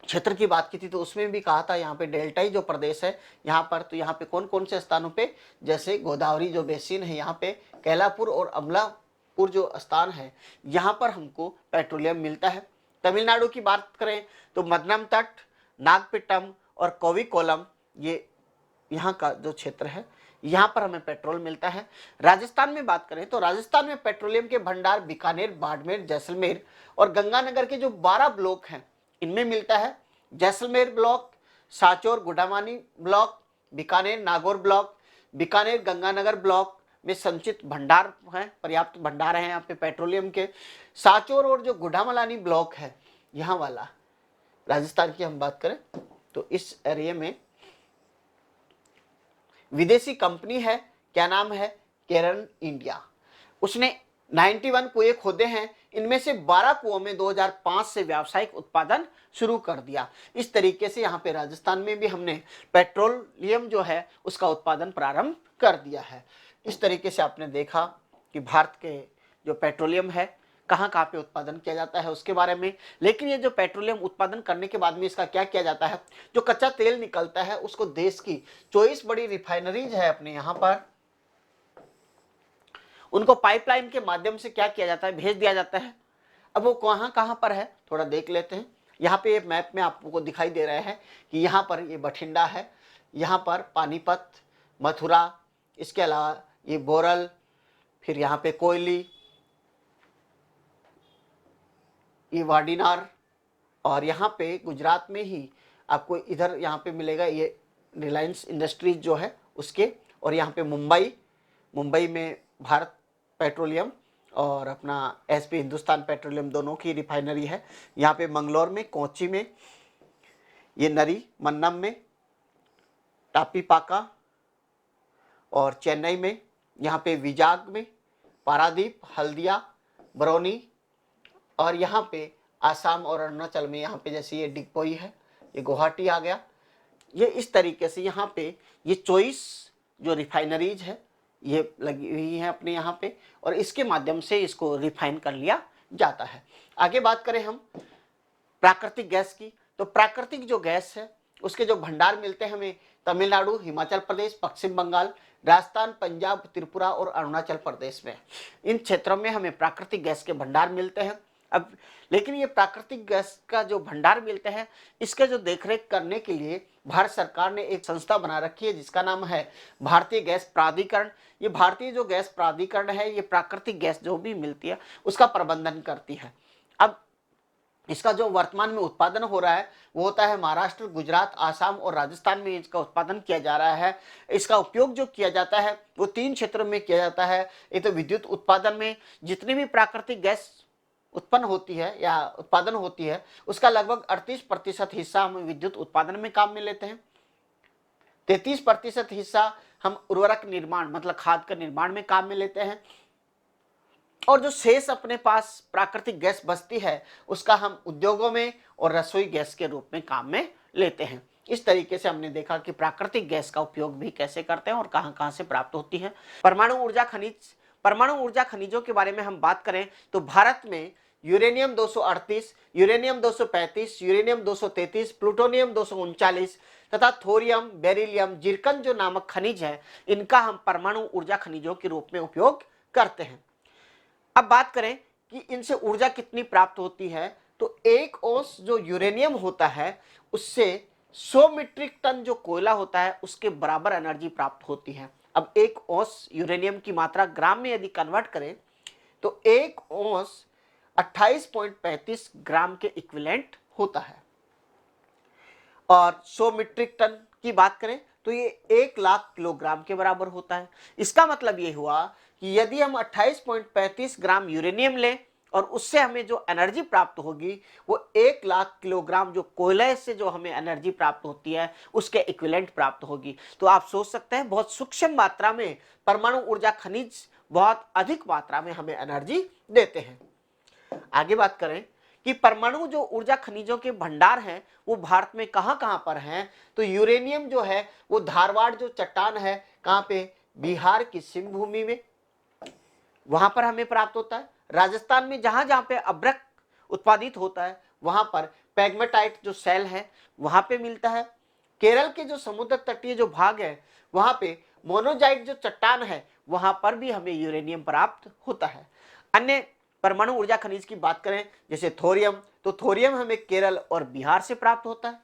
क्षेत्र की बात की थी तो उसमें भी कहा था यहाँ पे डेल्टाई जो प्रदेश है यहाँ पर, तो यहाँ पे कौन कौन से स्थानों पे, जैसे गोदावरी जो बेसिन है यहाँ पे, कैलापुर और अमलापुर जो स्थान है यहाँ पर हमको पेट्रोलियम मिलता है। तमिलनाडु की बात करें तो मदनम तट, नागपिट्टम और कोविकोलम, ये यहाँ का जो क्षेत्र है यहाँ पर हमें पेट्रोल मिलता है। राजस्थान में बात करें तो राजस्थान में पेट्रोलियम के भंडार बीकानेर, बाड़मेर, जैसलमेर और गंगानगर के जो 12 ब्लॉक हैं इनमें मिलता है। Jaisalmer block, Sanchore Gudamani block, Bikaner Nagaur block, Bikaner Ganganagar block में संचित भंडार हैं, पर्याप्त भंडार हैं यहाँ पे पेट्रोलियम के। साचौर और जो गुडामलानी ब्लॉक है यहाँ वाला, राजस्थान की हम बात करें तो इस एरिया में विदेशी कंपनी है, क्या नाम है, केरन इंडिया, उसने 91 कुएं खोदे हैं, इनमें से 12 कुओं में 2005 से व्यावसायिक उत्पादन शुरू कर दिया। इस तरीके से यहाँ पे राजस्थान में भी हमने पेट्रोलियम जो है उसका उत्पादन प्रारंभ कर दिया है। इस तरीके से आपने देखा कि भारत के जो पेट्रोलियम है कहाँ कहाँ पे उत्पादन किया जाता है उसके बारे में। लेकिन ये जो पेट्रोलियम उत्पादन करने के बाद में इसका क्या किया जाता है, जो कच्चा तेल निकलता है उसको देश की 24 बड़ी रिफाइनरीज है अपने यहाँ पर, उनको पाइपलाइन के माध्यम से क्या किया जाता है, भेज दिया जाता है। अब वो कहाँ कहाँ पर है थोड़ा देख लेते हैं। यहाँ पे मैप में आपको दिखाई दे रहे हैं कि यहाँ पर ये बठिंडा है, यहाँ पर पानीपत, मथुरा, इसके अलावा ये बोरल, फिर यहाँ पे कोयली, ये वाडीनार, और यहाँ पे गुजरात में ही आपको इधर यहाँ पे मिलेगा ये रिलायंस इंडस्ट्रीज जो है उसके, और यहाँ पे मुंबई में भारत पेट्रोलियम और अपना एसपी हिंदुस्तान पेट्रोलियम दोनों की रिफाइनरी है। यहाँ पे मंगलौर में, कोच्चि में, ये नरी मन्नम में, टापीपाका और चेन्नई में, यहाँ पे विजाग में, पारादीप, हल्दिया, बरौनी, और यहाँ पे आसाम और अरुणाचल में यहाँ पे जैसे ये डिगबोई है, ये गुवाहाटी आ गया। ये इस तरीके से यहाँ पे ये 24 जो रिफाइनरीज है ये लगी हुई है अपने यहाँ पे, और इसके माध्यम से इसको रिफाइन कर लिया जाता है। आगे बात करें हम प्राकृतिक गैस की, तो प्राकृतिक जो गैस है उसके जो भंडार मिलते हैं हमें तमिलनाडु, हिमाचल प्रदेश, पश्चिम बंगाल, राजस्थान, पंजाब, त्रिपुरा और अरुणाचल प्रदेश में, इन क्षेत्रों में हमें प्राकृतिक गैस के भंडार मिलते हैं। अब लेकिन ये प्राकृतिक गैस का जो भंडार मिलते हैं इसके जो देखरेख करने के लिए भारत सरकार ने एक संस्था बना रखी है जिसका नाम है भारतीय गैस प्राधिकरण। ये भारतीय जो गैस प्राधिकरण है ये प्राकृतिक गैस जो भी मिलती है उसका प्रबंधन करती है। अब इसका जो वर्तमान में उत्पादन हो रहा है वो होता है महाराष्ट्र, गुजरात, आसाम और राजस्थान में इसका उत्पादन किया जा रहा है। इसका उपयोग जो किया जाता है वो 3 क्षेत्रों में किया जाता है। एक तो विद्युत उत्पादन में, जितनी भी प्राकृतिक गैस उत्पन्न होती है या उत्पादन होती है उसका लगभग 38% हिस्सा हम विद्युत उत्पादन में काम में लेते हैं। 33% हिस्सा हम उर्वरक निर्माण मतलब खाद का निर्माण में काम में लेते हैं, और जो शेष अपने पास प्राकृतिक गैस बचती है उसका हम उद्योगों में और रसोई गैस के रूप में काम में लेते हैं। इस तरीके से हमने देखा कि प्राकृतिक गैस का उपयोग भी कैसे करते हैं और कहां कहां से प्राप्त होती है। परमाणु ऊर्जा खनिजों के बारे में हम बात करें तो भारत में यूरेनियम 238, यूरेनियम 235, यूरेनियम 233, प्लूटोनियम 239 तथा थोरियम, बेरिलियम, जिरकन जो नामक खनिज है, इनका हम परमाणु ऊर्जा खनिजों के रूप में उपयोग करते हैं। अब बात करें कि इनसे ऊर्जा कितनी प्राप्त होती है, तो एक औंस जो यूरेनियम होता है उससे 100 मीट्रिक टन जो कोयला होता है उसके बराबर एनर्जी प्राप्त होती है। अब एक औंस यूरेनियम की मात्रा ग्राम में यदि कन्वर्ट करें तो एक औंस 28.35 ग्राम के इक्विवेलेंट होता है। और 100 मीट्रिक टन की बात करें तो ये 1 लाख किलोग्राम के बराबर होता है। इसका मतलब ये हुआ कि यदि हम 28.35 ग्राम यूरेनियम लें और उससे हमें जो एनर्जी प्राप्त होगी वो 1 लाख किलोग्राम जो कोयले से जो हमें एनर्जी प्राप्त होती है उसके इक्विवेलेंट प्राप्त होगी। तो आप सोच सकते हैं बहुत सूक्ष्म मात्रा में परमाणु ऊर्जा खनिज बहुत अधिक मात्रा में हमें एनर्जी देते हैं। आगे बात करें कि परमाणु जो ऊर्जा खनिजों के भंडार हैं वो भारत में कहां कहां पर हैं, तो यूरेनियम जो है वो धारवाड़ जो चट्टान है कहां पे, बिहार की सिंहभूमि में, वहां पर हमें प्राप्त होता है। राजस्थान में जहां जहां पे अभ्रक उत्पादित होता है वहां पर पैग्मेटाइट जो सेल है वहां पे मिलता है। केरल के जो समुद्र तटीय जो भाग है वहां पे मोनोजाइट जो चट्टान है वहां पर भी हमें यूरेनियम प्राप्त होता है। अन्य परमाणु ऊर्जा खनिज की बात करें जैसे थोरियम, तो थोरियम हमें केरल और बिहार से प्राप्त होता है।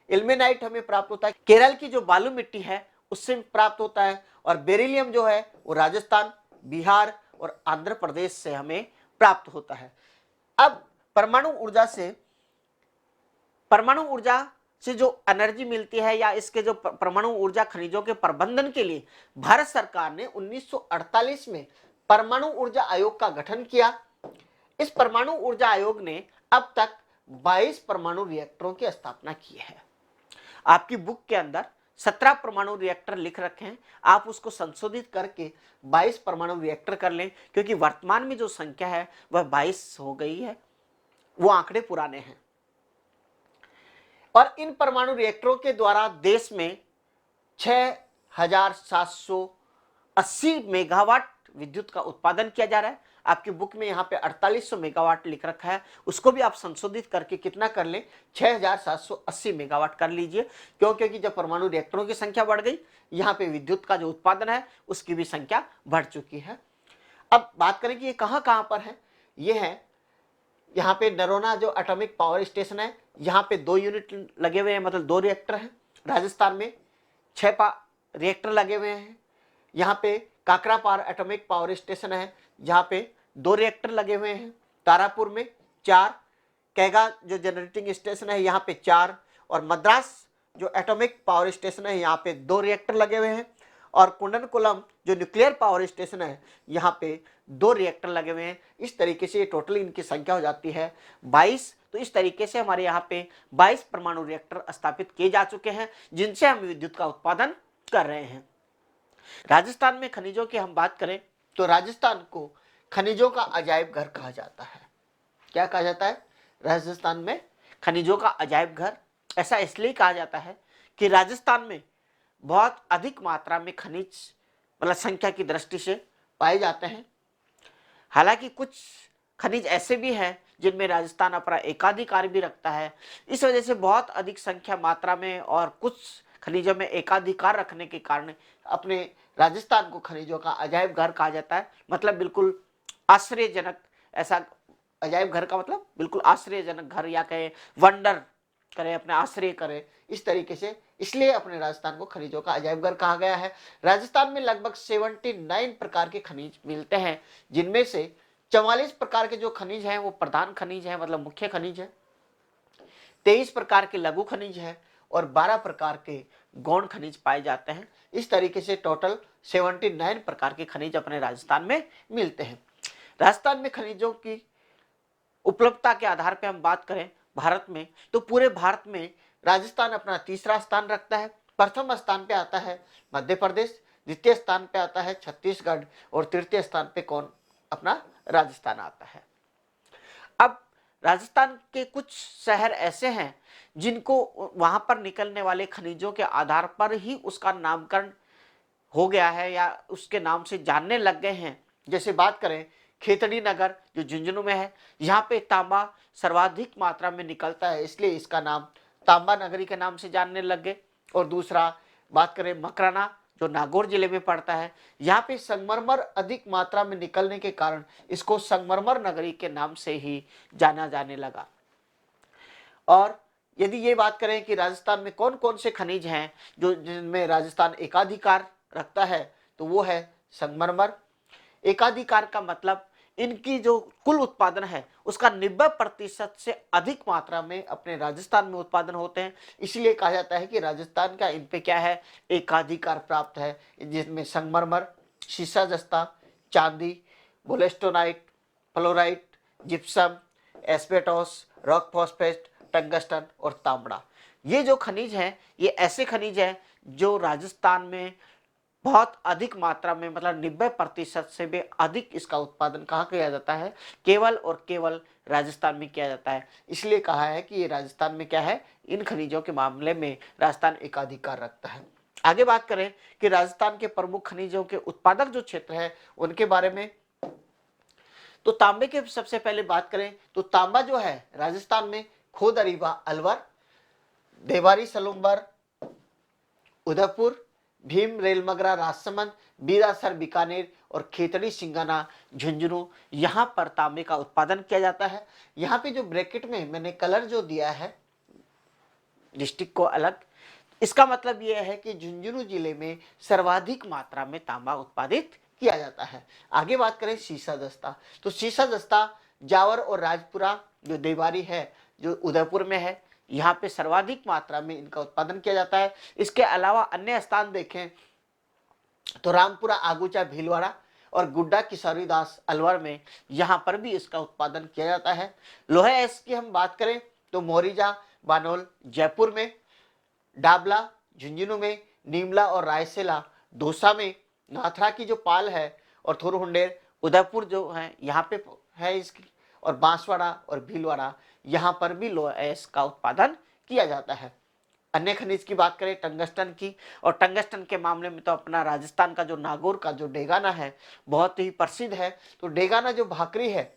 इल्मेनाइट हमें प्राप्त होता है केरल की जो बालू मिट्टी है उससे प्राप्त होता है। और बेरिलियम जो है वो राजस्थान, बिहार और आंध्र प्रदेश से हमें प्राप्त होता है। अब परमाणु ऊर्जा से जो एनर्जी मिलती है या इसके जो परमाणु ऊर्जा खनिजों के प्रबंधन के लिए भारत सरकार ने 1948 में परमाणु ऊर्जा आयोग का गठन किया। इस परमाणु ऊर्जा आयोग ने अब तक 22 परमाणु रिएक्टरों की स्थापना की है। आपकी बुक के अंदर 17 परमाणु रिएक्टर लिख रखे हैं, आप उसको संशोधित करके 22 परमाणु रिएक्टर कर लें, क्योंकि वर्तमान में जो संख्या है वह 22 हो गई है, वो आंकड़े पुराने हैं। और इन परमाणु रिएक्टरों के द्वारा देश में 6780 मेगावाट विद्युत का उत्पादन किया जा रहा है। आपकी बुक में यहाँ पे 4800 मेगावाट लिख रखा है, उसको भी आप संशोधित करके कितना कर लें, 6780 मेगावाट कर लीजिए। क्यों? क्योंकि जब परमाणु रिएक्टरों की संख्या बढ़ गई, यहाँ पे विद्युत का जो उत्पादन है उसकी भी संख्या बढ़ चुकी है। अब बात करें कि ये कहाँ कहाँ पर है, ये है यहाँ पे नरोना जो एटॉमिक पावर स्टेशन है, यहाँ पे 2 यूनिट लगे हुए हैं, मतलब 2 रिएक्टर हैं। राजस्थान में 6 रिएक्टर लगे हुए हैं। यहाँ पे काकरापार एटॉमिक पावर स्टेशन है, जहाँ पे 2 रिएक्टर लगे हुए हैं। तारापुर में 4, कैगा जो जनरेटिंग स्टेशन है यहाँ पे 4, और मद्रास जो एटॉमिक पावर स्टेशन है यहाँ पे 2 रिएक्टर लगे हुए हैं। और कुंडनकुलम जो न्यूक्लियर पावर स्टेशन है यहाँ पे 2 रिएक्टर लगे हुए हैं। इस तरीके से टोटल इनकी संख्या हो जाती है 22। तो इस तरीके से हमारे यहाँ पे 22 परमाणु रिएक्टर स्थापित किए जा चुके हैं, जिनसे हम विद्युत का उत्पादन कर रहे हैं। राजस्थान में खनिजों की हम बात करें तो राजस्थान को खनिजों का अजायब घर कहा जाता है। क्या कहा जाता है? राजस्थान में खनिजों का अजायब घर। ऐसा इसलिए कहा जाता है कि राजस्थान में बहुत अधिक मात्रा में खनिज मतलब संख्या की दृष्टि से पाए जाते हैं। हालांकि कुछ खनिज ऐसे भी हैं जिनमें राजस्थान अपना एकाधिकार भी रखता है। इस वजह से बहुत अधिक संख्या मात्रा में और कुछ खनिजों में एकाधिकार रखने के कारण अपने राजस्थान को खनिजों का अजायब घर कहा जाता है। मतलब बिल्कुल आश्चर्यजनक, ऐसा अजायब घर का मतलब बिल्कुल आश्चर्यजनक घर, या कहे वंडर करे, अपने आश्चर्य करे, इस तरीके से, इसलिए अपने राजस्थान को खनिजों का अजायब घर कहा गया है। राजस्थान में लगभग 79 प्रकार के खनिज मिलते हैं, जिनमें से 44 प्रकार के जो खनिज हैं वो प्रधान खनिज हैं, मतलब मुख्य खनिज है। 23 प्रकार के लघु खनिज है और 12 प्रकार के गौण खनिज पाए जाते हैं। इस तरीके से टोटल 79 प्रकार के खनिज अपने राजस्थान में मिलते हैं। राजस्थान में खनिजों की उपलब्धता के आधार पर हम बात करें भारत में, तो पूरे भारत में राजस्थान अपना तीसरा स्थान रखता है। प्रथम स्थान पे आता है मध्य प्रदेश, द्वितीय स्थान पे आता है छत्तीसगढ़ और तृतीय स्थान पे कौन? अपना राजस्थान आता है। अब राजस्थान के कुछ शहर ऐसे हैं जिनको वहां पर निकलने वाले खनिजों के आधार पर ही उसका नामकरण हो गया है या उसके नाम से जानने लग गए हैं। जैसे बात करें खेतड़ी नगर जो झुंझुनू में है, यहाँ पे तांबा सर्वाधिक मात्रा में निकलता है, इसलिए इसका नाम तांबा नगरी के नाम से जानने लग गए। और दूसरा बात करें मकराना जो नागौर जिले में पड़ता है, यहाँ पे संगमरमर अधिक मात्रा में निकलने के कारण इसको संगमरमर नगरी के नाम से ही जाना जाने लगा। और यदि ये बात करें कि राजस्थान में कौन कौन से खनिज हैं जो जिनमें राजस्थान एकाधिकार रखता है, तो वो है संगमरमर। एकाधिकार का मतलब इनकी जो कुल उत्पादन है उसका 90% से अधिक मात्रा में अपने राजस्थान में उत्पादन होते हैं, इसलिए कहा जाता है कि राजस्थान का इन पे क्या है, एकाधिकार प्राप्त है। जिसमें संगमरमर, शीशा जस्ता, चांदी, wollastonite, fluorite, gypsum, asbestos, rock phosphate, tungsten और तांबड़ा, ये जो खनिज हैं ये ऐसे खनिज हैं जो राजस्थान में बहुत अधिक मात्रा में, मतलब 90% से भी अधिक इसका उत्पादन कहाँ किया जाता है, केवल और केवल राजस्थान में किया जाता है। इसलिए कहा है कि ये राजस्थान में क्या है, इन खनिजों के मामले में राजस्थान एकाधिकार रखता है। आगे बात करें कि राजस्थान के प्रमुख खनिजों के उत्पादक जो क्षेत्र है उनके बारे में, तो तांबे के सबसे पहले बात करें तो तांबा जो है राजस्थान में खोदरीबा अलवर, देवारी सलुम्बर उदयपुर, भीम रेलमगरा राजसमंद, बीरासर बीकानेर और खेतड़ी सिंगाना झुंझुनू, यहाँ पर तांबे का उत्पादन किया जाता है। यहाँ पे जो ब्रैकेट में मैंने कलर जो दिया है डिस्ट्रिक्ट को अलग, इसका मतलब यह है कि झुंझुनू जिले में सर्वाधिक मात्रा में तांबा उत्पादित किया जाता है। आगे बात करें शीशा दस्ता, तो शीशा दस्ता जावर और राजपुरा जो देवारी है जो उदयपुर में है, यहाँ पे सर्वाधिक मात्रा में इनका उत्पादन किया जाता है। इसके अलावा अन्य स्थान देखें तो रामपुरा आगूचा भीलवाड़ा और गुड्डा किशोरी दास अलवर में, यहाँ पर भी इसका उत्पादन किया जाता है। लोहे एस की हम बात करें तो मोरिजा बानोल जयपुर में, डाबला झुंझुनू में, नीमला और रायसेला दौसा में, नाथरा की जो पाल है और थोरहुंडेर उदयपुर जो है यहाँ पे है इसकी, और बांसवाड़ा और भीलवाड़ा यहाँ पर भी लोएस का उत्पादन किया जाता है। अन्य खनिज की बात करें टंगस्टन की, और टंगस्टन के मामले में तो अपना राजस्थान का जो नागौर का जो डेगाना है बहुत ही प्रसिद्ध है। तो डेगाना जो भाकरी है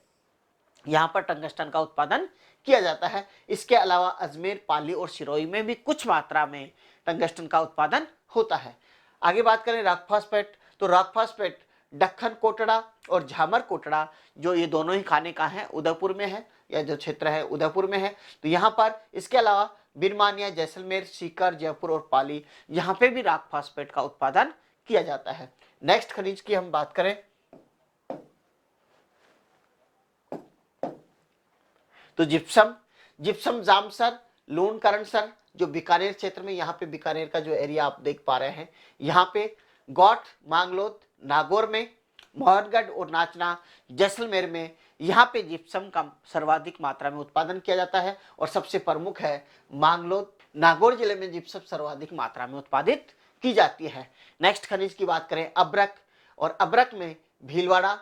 यहाँ पर टंगस्टन का उत्पादन किया जाता है। इसके अलावा अजमेर, पाली और सिरोही में भी कुछ मात्रा में टंगस्टन का उत्पादन होता है। आगे बात करें रॉक फॉस्फेट, तो रॉक फॉस्फेट दक्खन कोटड़ा और झामर कोटड़ा जो ये दोनों ही खाने का है उदयपुर में है, या जो क्षेत्र है उदयपुर में है। तो यहाँ पर इसके अलावा बिरमानिया, जैसलमेर, सीकर, जयपुर और पाली, यहाँ पे भी रॉक फॉस्फेट का उत्पादन किया जाता है। नेक्स्ट खनिज की हम बात करें तो जिप्सम, जिप्सम जामसर, लूणकरणसर जो बीकानेर क्षेत्र में, यहाँ पे बीकानेर का जो एरिया आप देख पा रहे हैं, यहाँ पे गौठ, मांगलोद, नागौर में, मोहनगढ़ और नाचना जैसलमेर में, यहाँ पे जिप्सम का सर्वाधिक मात्रा में उत्पादन किया जाता है। और सबसे प्रमुख है मांगलोद, नागौर जिले में जिप्सम सर्वाधिक मात्रा में उत्पादित की जाती है। नेक्स्ट खनिज की बात करें अब्रक, और अब्रक में भीलवाड़ा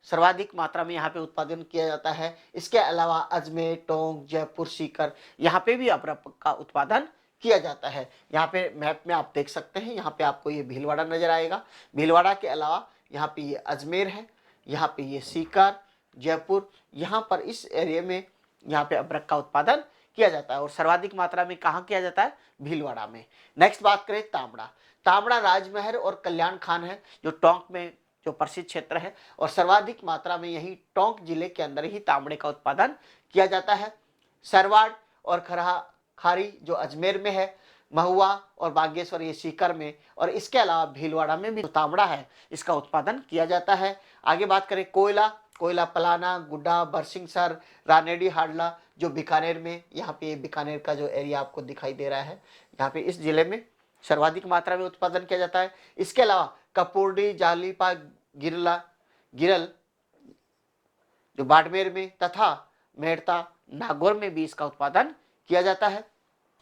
सर्वाधिक मात्रा में यहाँ पे उत्पादन किया जाता है। इसके अलावा अजमेर, टोंक, जयपुर, सीकर, यहाँ पे भी अब्रक का उत्पादन किया जाता है। यहाँ पे मैप में आप देख सकते हैं, यहाँ पे आपको ये भीलवाड़ा नजर आएगा। भीलवाड़ा के अलावा यहाँ पे ये अजमेर है, यहाँ पे ये सीकर, जयपुर, यहाँ पर इस एरिया में यहाँ पे अब्रक का उत्पादन किया जाता है। और सर्वाधिक मात्रा में कहाँ किया जाता है, भीलवाड़ा में। नेक्स्ट बात करें तांबड़ा, तांबड़ा राजमहल और कल्याण खान है जो टोंक में जो प्रसिद्ध क्षेत्र है, और सर्वाधिक मात्रा में यही टोंक जिले के अंदर ही तांबड़े का उत्पादन किया जाता है। सरवाड़ और खरहा खारी जो अजमेर में है, महुआ और बागेश्वर ये सीकर में, और इसके अलावा भीलवाड़ा में भी तांबड़ा है इसका उत्पादन किया जाता है। आगे बात करें कोयला, कोयला पलाना, गुड्डा, बरसिंगसर, रानेडी, हाडला जो बीकानेर में, यहाँ पे बीकानेर का जो एरिया आपको दिखाई दे रहा है, यहाँ पे इस जिले में सर्वाधिक मात्रा में उत्पादन किया जाता है। इसके अलावा कपूरडी, जालीपा, गिरल जो बाड़मेर में तथा मेड़ता, नागौर में भी इसका उत्पादन किया जाता है।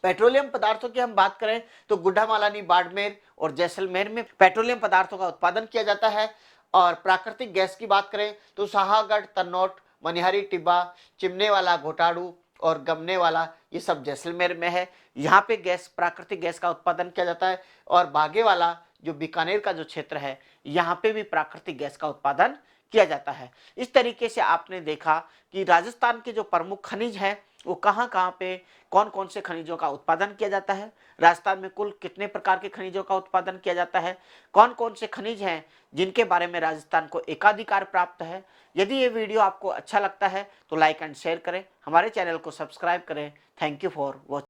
पेट्रोलियम पदार्थों की हम बात करें तो गुड्डामालानी, बाड़मेर और जैसलमेर में पेट्रोलियम पदार्थों का उत्पादन किया जाता है। और प्राकृतिक गैस की बात करें तो शाहगढ़, तन्नौट, मनिहारी टिब्बा, चिमने वाला घोटाड़ू और गमने वाला, ये सब जैसलमेर में है। यहाँ पे गैस, प्राकृतिक गैस का उत्पादन किया जाता है। और बागे वाला जो बीकानेर का जो क्षेत्र है, यहाँ पे भी प्राकृतिक गैस का उत्पादन किया जाता है। इस तरीके से आपने देखा कि राजस्थान के जो प्रमुख खनिज हैं वो कहाँ कहाँ पे, कौन कौन से खनिजों का उत्पादन किया जाता है, राजस्थान में कुल कितने प्रकार के खनिजों का उत्पादन किया जाता है, कौन कौन से खनिज हैं जिनके बारे में राजस्थान को एकाधिकार प्राप्त है। यदि ये वीडियो आपको अच्छा लगता है तो लाइक एंड शेयर करें, हमारे चैनल को सब्सक्राइब करें। Thank you for watching.